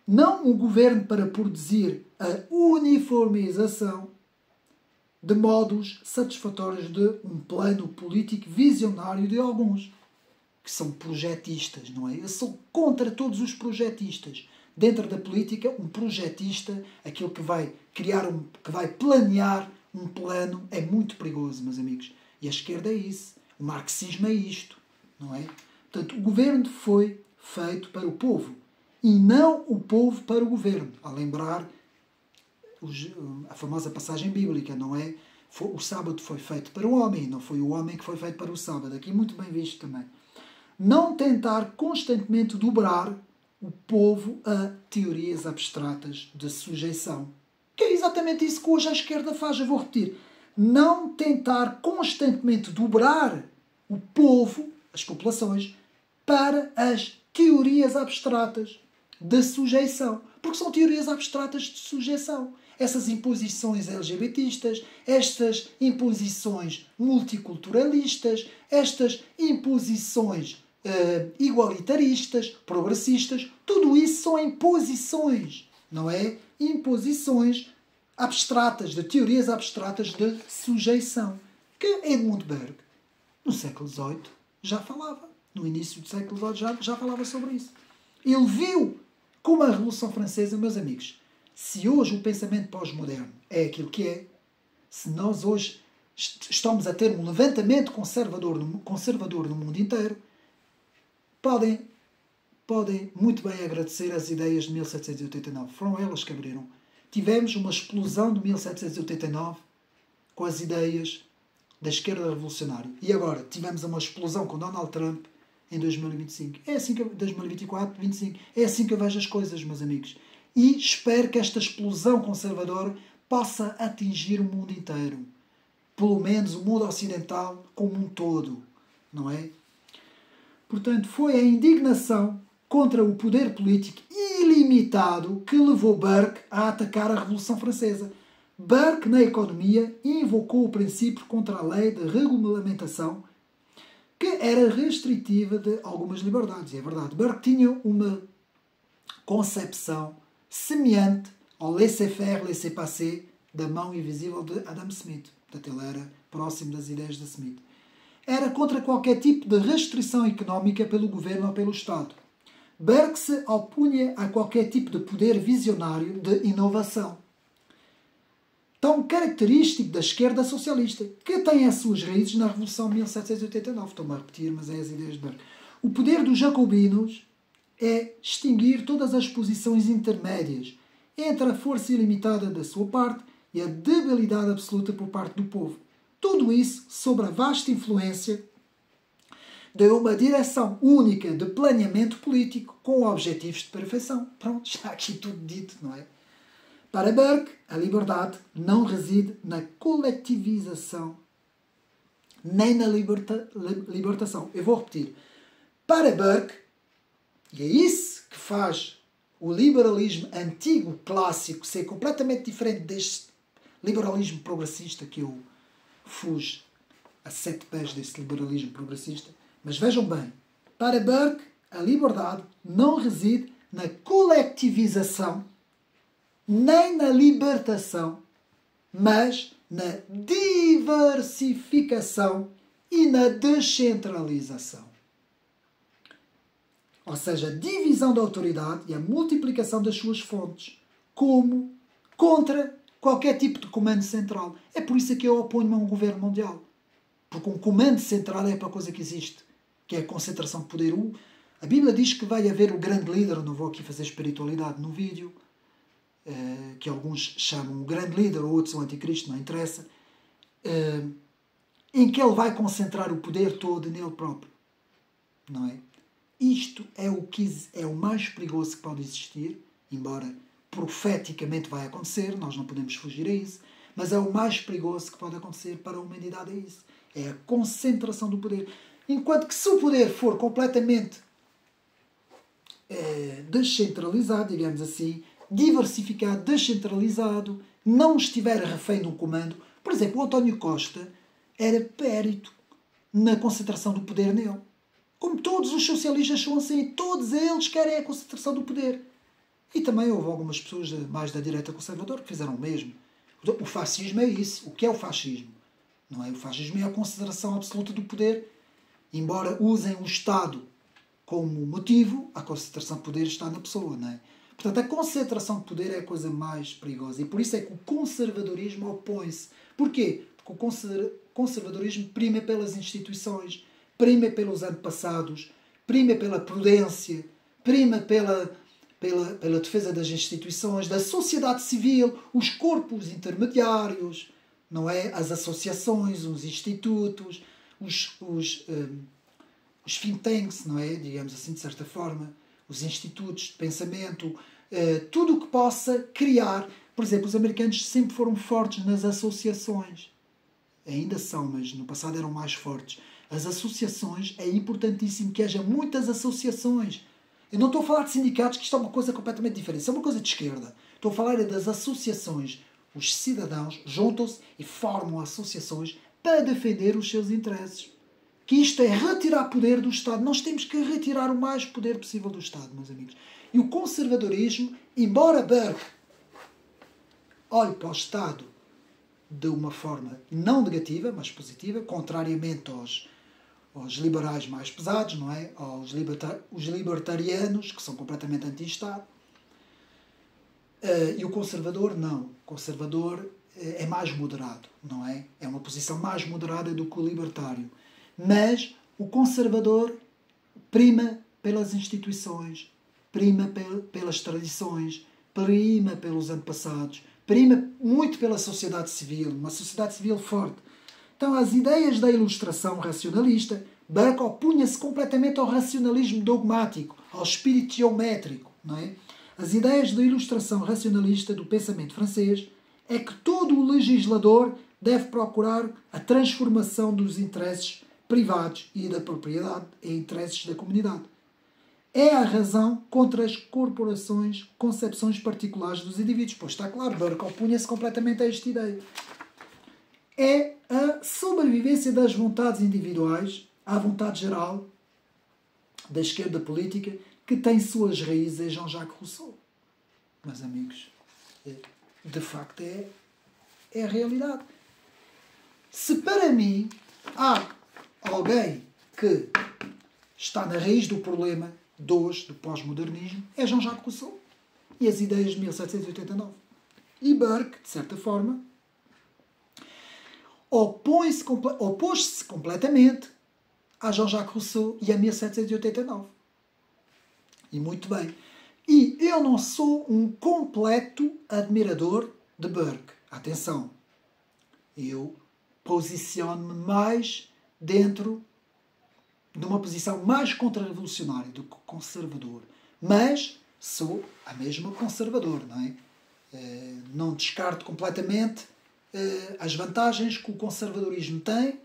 não o governo para produzir a uniformização de modos satisfatórios de um plano político visionário de alguns, que são projetistas, não é? Eu sou contra todos os projetistas. Dentro da política, um projetista, aquele que vai que vai planear um plano, é muito perigoso, meus amigos. E a esquerda é isso. O marxismo é isto, não é? Portanto, o governo foi feito para o povo e não o povo para o governo. A lembrar a famosa passagem bíblica, não é? O sábado foi feito para o homem, não foi o homem que foi feito para o sábado. Aqui muito bem visto também. Não tentar constantemente dobrar o povo a teorias abstratas de sujeição. Que é exatamente isso que hoje a esquerda faz. Eu vou repetir. Não tentar constantemente dobrar o povo, as populações, para as teorias abstratas de sujeição. Porque são teorias abstratas de sujeição. essas imposições LGBTistas, estas imposições multiculturalistas, estas imposições igualitaristas, progressistas, tudo isso são imposições, não é? Imposições abstratas, de teorias abstratas de sujeição, que Edmund Burke, no século XVIII, já falava. No início do século XVIII já falava sobre isso. Ele viu como a Revolução Francesa, meus amigos, se hoje o pensamento pós-moderno é aquilo que é, se nós hoje estamos a ter um levantamento conservador no mundo inteiro, podem muito bem agradecer as ideias de 1789. Foram elas que abriram. Tivemos uma explosão de 1789 com as ideias da esquerda revolucionária. E agora tivemos uma explosão com Donald Trump em 2025. É assim que 2024, 2025. É assim que eu vejo as coisas, meus amigos. E espero que esta explosão conservadora possa atingir o mundo inteiro. Pelo menos o mundo ocidental como um todo. Não é? Portanto, foi a indignação contra o poder político ilimitado que levou Burke a atacar a Revolução Francesa. Burke, na economia, invocou o princípio contra a lei de regulamentação, que era restritiva de algumas liberdades. E é verdade, Burke tinha uma concepção semelhante ao laissez-faire, laissez-passer da mão invisível de Adam Smith. Portanto, ele era próximo das ideias de Smith. Era contra qualquer tipo de restrição económica pelo governo ou pelo Estado. Burke se opunha a qualquer tipo de poder visionário de inovação, tão característico da esquerda socialista, que tem as suas raízes na Revolução de 1789. Estou-me a repetir, mas é as ideias de Burke. O poder dos jacobinos é extinguir todas as posições intermédias entre a força ilimitada da sua parte e a debilidade absoluta por parte do povo. Tudo isso sob a vasta influência de uma direção única de planeamento político com objetivos de perfeição. Pronto, está aqui tudo dito, não é? Para Burke, a liberdade não reside na coletivização nem na libertação. Eu vou repetir. Para Burke, e é isso que faz o liberalismo antigo, clássico, ser completamente diferente deste liberalismo progressista que eu fujo a 7 pés desse liberalismo progressista. Mas vejam bem, para Burke, a liberdade não reside na coletivização nem na libertação, mas na diversificação e na descentralização. Ou seja, a divisão da autoridade e a multiplicação das suas fontes, como contra qualquer tipo de comando central. É por isso que eu oponho-me a um governo mundial. Porque um comando central é para a coisa que existe, que é a concentração de poder. A Bíblia diz que vai haver o grande líder, não vou aqui fazer espiritualidade no vídeo, que alguns chamam o grande líder, ou outros o anticristo, não interessa, em que ele vai concentrar o poder todo nele próprio. Não é? Isto é o mais perigoso que pode existir, embora profeticamente vai acontecer, nós não podemos fugir a isso, mas é o mais perigoso que pode acontecer para a humanidade, é isso. É a concentração do poder. Enquanto que se o poder for completamente descentralizado, digamos assim, diversificado, descentralizado, não estiver refém de um comando. Por exemplo, o António Costa era périto na concentração do poder nele. Como todos os socialistas são assim, todos eles querem a concentração do poder. E também houve algumas pessoas mais da direita conservadora que fizeram o mesmo. O fascismo é isso. O que é o fascismo? Não é? O fascismo é a concentração absoluta do poder. Embora usem o Estado como motivo, a concentração de poder está na pessoa, não é? Portanto, a concentração de poder é a coisa mais perigosa. E por isso é que o conservadorismo opõe-se. Porquê? Porque o conservadorismo prima pelas instituições, prima pelos antepassados, prima pela prudência, prima pela defesa das instituições, da sociedade civil, os corpos intermediários, não é? As associações, os institutos, os think tanks, não é? Digamos assim, de certa forma, os institutos de pensamento, tudo o que possa criar. Por exemplo, os americanos sempre foram fortes nas associações. Ainda são, mas no passado eram mais fortes. As associações, é importantíssimo que haja muitas associações. Eu não estou a falar de sindicatos, que isto é uma coisa completamente diferente. Isso é uma coisa de esquerda. Estou a falar das associações. os cidadãos juntam-se e formam associações para defender os seus interesses. Que isto é retirar poder do Estado. Nós temos que retirar o mais poder possível do Estado, meus amigos. E o conservadorismo, embora Burke olhe para o Estado de uma forma não negativa, mas positiva, contrariamente aos liberais mais pesados, não é? Os libertarianos, que são completamente anti-Estado. E o conservador, não. O conservador é mais moderado, não é? É uma posição mais moderada do que o libertário. Mas o conservador prima pelas instituições, prima pelas tradições, prima pelos antepassados, prima muito pela sociedade civil, uma sociedade civil forte. Então, as ideias da ilustração racionalista, Burke opunha-se completamente ao racionalismo dogmático, ao espírito geométrico, não é? As ideias da ilustração racionalista do pensamento francês é que todo o legislador deve procurar a transformação dos interesses privados e da propriedade em interesses da comunidade. É a razão contra as corporações, concepções particulares dos indivíduos. Pois está claro, Burke opunha-se completamente a esta ideia. É a sobrevivência das vontades individuais à vontade geral da esquerda política que tem suas raízes em Jean-Jacques Rousseau. Meus amigos, de facto é a realidade. Se para mim há alguém que está na raiz do problema de hoje, do pós-modernismo, é Jean-Jacques Rousseau e as ideias de 1789. E Burke, de certa forma, opôs-se completamente a Jean-Jacques Rousseau e a 1789. E muito bem. E eu não sou um completo admirador de Burke. Atenção. Eu posiciono-me mais dentro de uma posição mais contra-revolucionária do que conservador. Mas sou a mesma conservador, não é? Não descarto completamente as vantagens que o conservadorismo tem.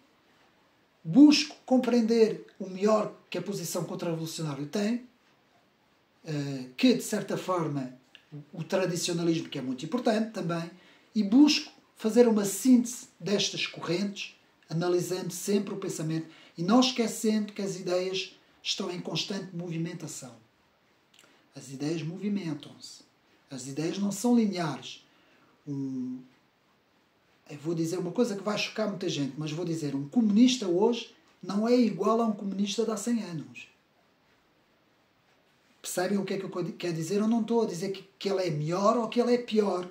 Busco compreender o melhor que a posição contra-revolucionária tem, que, de certa forma, o tradicionalismo, que é muito importante também, e busco fazer uma síntese destas correntes, analisando sempre o pensamento e não esquecendo que as ideias estão em constante movimentação. As ideias movimentam-se. As ideias não são lineares. Eu vou dizer uma coisa que vai chocar muita gente, mas vou dizer, um comunista hoje não é igual a um comunista de há 100 anos. Percebem o que é que eu quero dizer? Eu não estou a dizer que ele é melhor ou que ele é pior.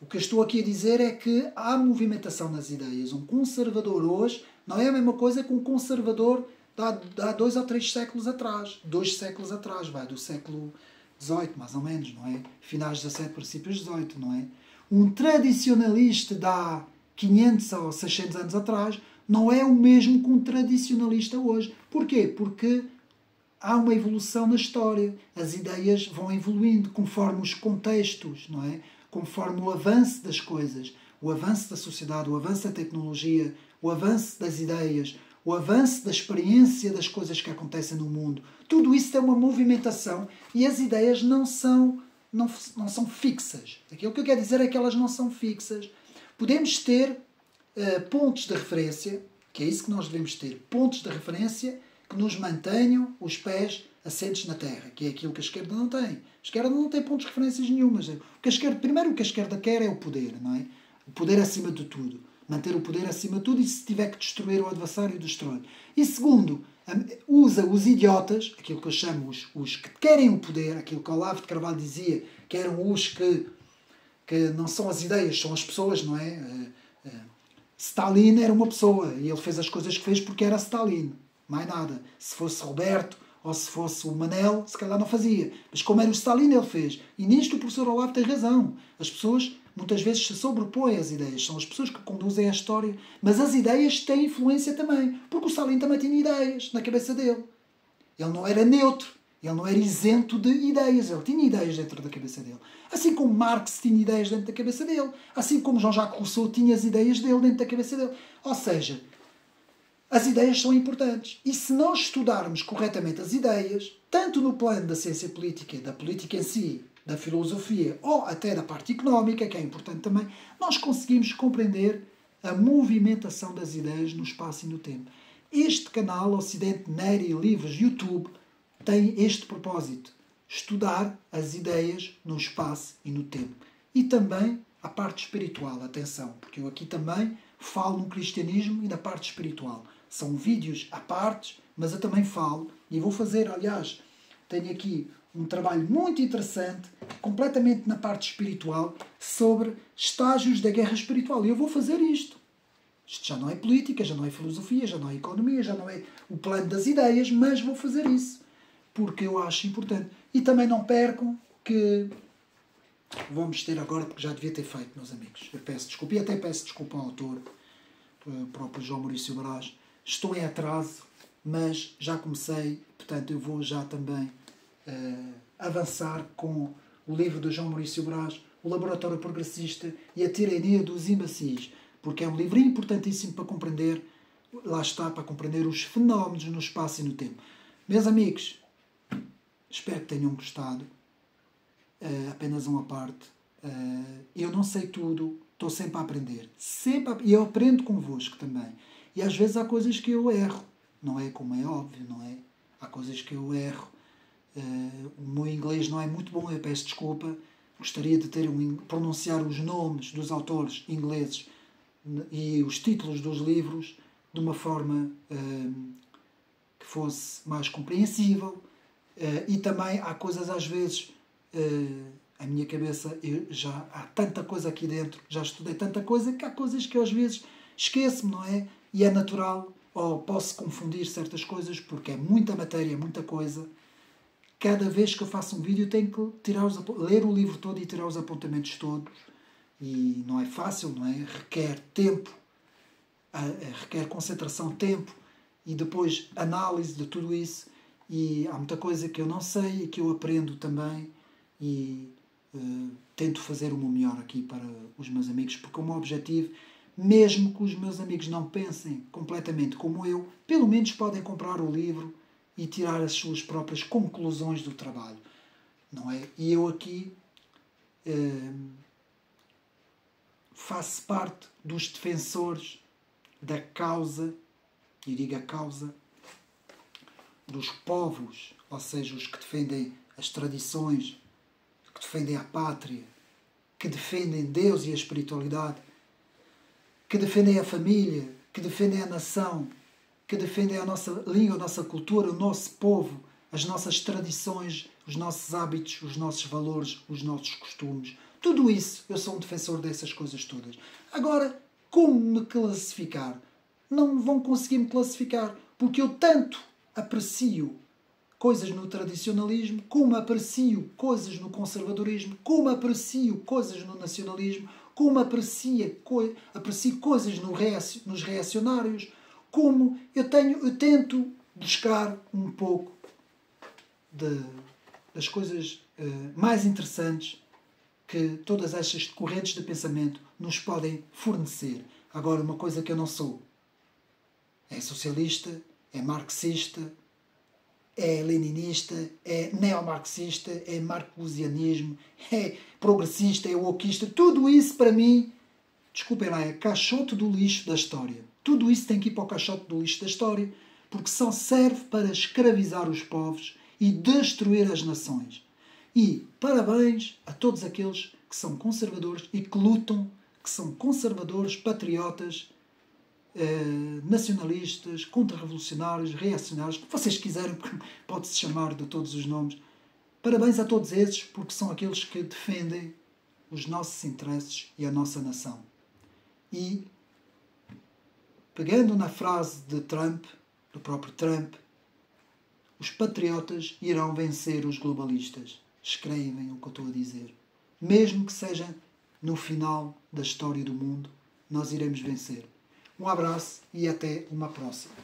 O que eu estou aqui a dizer é que há movimentação nas ideias. Um conservador hoje não é a mesma coisa que um conservador de há 2 ou 3 séculos atrás. 2 séculos atrás, do século XVIII, mais ou menos, não é? Finais de 17, princípios de 18, não é? Um tradicionalista de há 500 ou 600 anos atrás não é o mesmo que um tradicionalista hoje. Porquê? Porque há uma evolução na história. As ideias vão evoluindo conforme os contextos, não é? Conforme o avanço das coisas, o avanço da sociedade, o avanço da tecnologia, o avanço das ideias, o avanço da experiência das coisas que acontecem no mundo. Tudo isso é uma movimentação e as ideias não são fixas. Aquilo que eu quero dizer é que elas não são fixas. Podemos ter pontos de referência, que é isso que nós devemos ter, pontos de referência que nos mantenham os pés assentes na terra, que é aquilo que a esquerda não tem. A esquerda não tem pontos de referências nenhumas. Primeiro, o que a esquerda quer é o poder, não é? O poder acima de tudo. Manter o poder acima de tudo e, se tiver que destruir o adversário, destrói. E segundo, usa os idiotas, aquilo que eu chamo os que querem o poder, aquilo que Olavo de Carvalho dizia, que eram os que não são as ideias, são as pessoas, não é? Stalin era uma pessoa e ele fez as coisas que fez porque era Stalin. Mais nada. Se fosse Roberto ou se fosse o Manel, se calhar não fazia. Mas como era o Stalin, ele fez. E nisto o professor Olavo tem razão. As pessoas muitas vezes se sobrepõem às ideias. São as pessoas que conduzem a história. Mas as ideias têm influência também. Porque o Stalin também tinha ideias na cabeça dele. Ele não era neutro. Ele não era isento de ideias. Ele tinha ideias dentro da cabeça dele. Assim como Marx tinha ideias dentro da cabeça dele. Assim como Jean-Jacques Rousseau tinha as ideias dele dentro da cabeça dele. Ou seja, as ideias são importantes. E se nós estudarmos corretamente as ideias, tanto no plano da ciência política, da política em si, da filosofia ou até da parte económica, que é importante também, nós conseguimos compreender a movimentação das ideias no espaço e no tempo. Este canal, Ocidente Neri Livros YouTube, tem este propósito: estudar as ideias no espaço e no tempo. E também a parte espiritual, atenção, porque eu aqui também falo no cristianismo e na parte espiritual. São vídeos à parte, mas eu também falo, e vou fazer, aliás, tenho aqui um trabalho muito interessante, completamente na parte espiritual, sobre estágios da guerra espiritual. E eu vou fazer isto. Isto já não é política, já não é filosofia, já não é economia, já não é o plano das ideias, mas vou fazer isso, porque eu acho importante. E também não percam que vamos ter agora, porque já devia ter feito, meus amigos. Eu peço desculpa, e até peço desculpa ao autor, o próprio João Maurício Braz. Estou em atraso, mas já comecei, portanto eu vou já também avançar com o livro do João Maurício Braz, O Laboratório Progressista e a Tirania dos Imbecis, porque é um livro importantíssimo para compreender, lá está, para compreender os fenómenos no espaço e no tempo. Meus amigos, espero que tenham gostado. Apenas uma parte. Eu não sei tudo, estou sempre a aprender. E eu aprendo convosco também. E às vezes há coisas que eu erro. Não é como é óbvio, não é? Há coisas que eu erro. O meu inglês não é muito bom, eu peço desculpa. Gostaria de pronunciar os nomes dos autores ingleses e os títulos dos livros de uma forma que fosse mais compreensível. E também há coisas às vezes... a minha cabeça, há tanta coisa aqui dentro, já estudei tanta coisa, que há coisas que eu às vezes esqueço-me, não é? E é natural, ou posso confundir certas coisas, porque é muita matéria, muita coisa. Cada vez que eu faço um vídeo tenho que ler o livro todo e tirar os apontamentos todos. E não é fácil, não é? Requer tempo, requer concentração, tempo, e depois análise de tudo isso. E há muita coisa que eu não sei e que eu aprendo também. E tento fazer o meu melhor aqui para os meus amigos, porque o meu objetivo, mesmo que os meus amigos não pensem completamente como eu, pelo menos podem comprar o livro e tirar as suas próprias conclusões do trabalho, não é? E eu aqui faço parte dos defensores da causa, e digo a causa, dos povos, ou seja, os que defendem as tradições, que defendem a pátria, que defendem Deus e a espiritualidade, que defendem a família, que defendem a nação, que defendem a nossa língua, a nossa cultura, o nosso povo, as nossas tradições, os nossos hábitos, os nossos valores, os nossos costumes. Tudo isso, eu sou um defensor dessas coisas todas. Agora, como me classificar? Não vão conseguir me classificar, porque eu tanto aprecio coisas no tradicionalismo, como aprecio coisas no conservadorismo, como aprecio coisas no nacionalismo, como aprecio coisas nos reacionários, como eu tento buscar um pouco das coisas mais interessantes que todas estas correntes de pensamento nos podem fornecer. Agora, uma coisa que eu não sou é socialista, é marxista, é leninista, é neomarxista, é marcosianismo, é progressista, é wokista. Tudo isso, para mim, desculpem lá, é caixote do lixo da história. Tudo isso tem que ir para o caixote do lixo da história, porque só serve para escravizar os povos e destruir as nações. E parabéns a todos aqueles que são conservadores e que lutam, que são conservadores, patriotas, nacionalistas, contra-revolucionários, reacionários, o que vocês quiserem, porque pode-se chamar de todos os nomes. Parabéns a todos esses, porque são aqueles que defendem os nossos interesses e a nossa nação. E, pegando na frase de Trump, do próprio Trump, os patriotas irão vencer os globalistas. Escrevem o que eu estou a dizer. Mesmo que seja no final da história do mundo, nós iremos vencer. Um abraço e até uma próxima.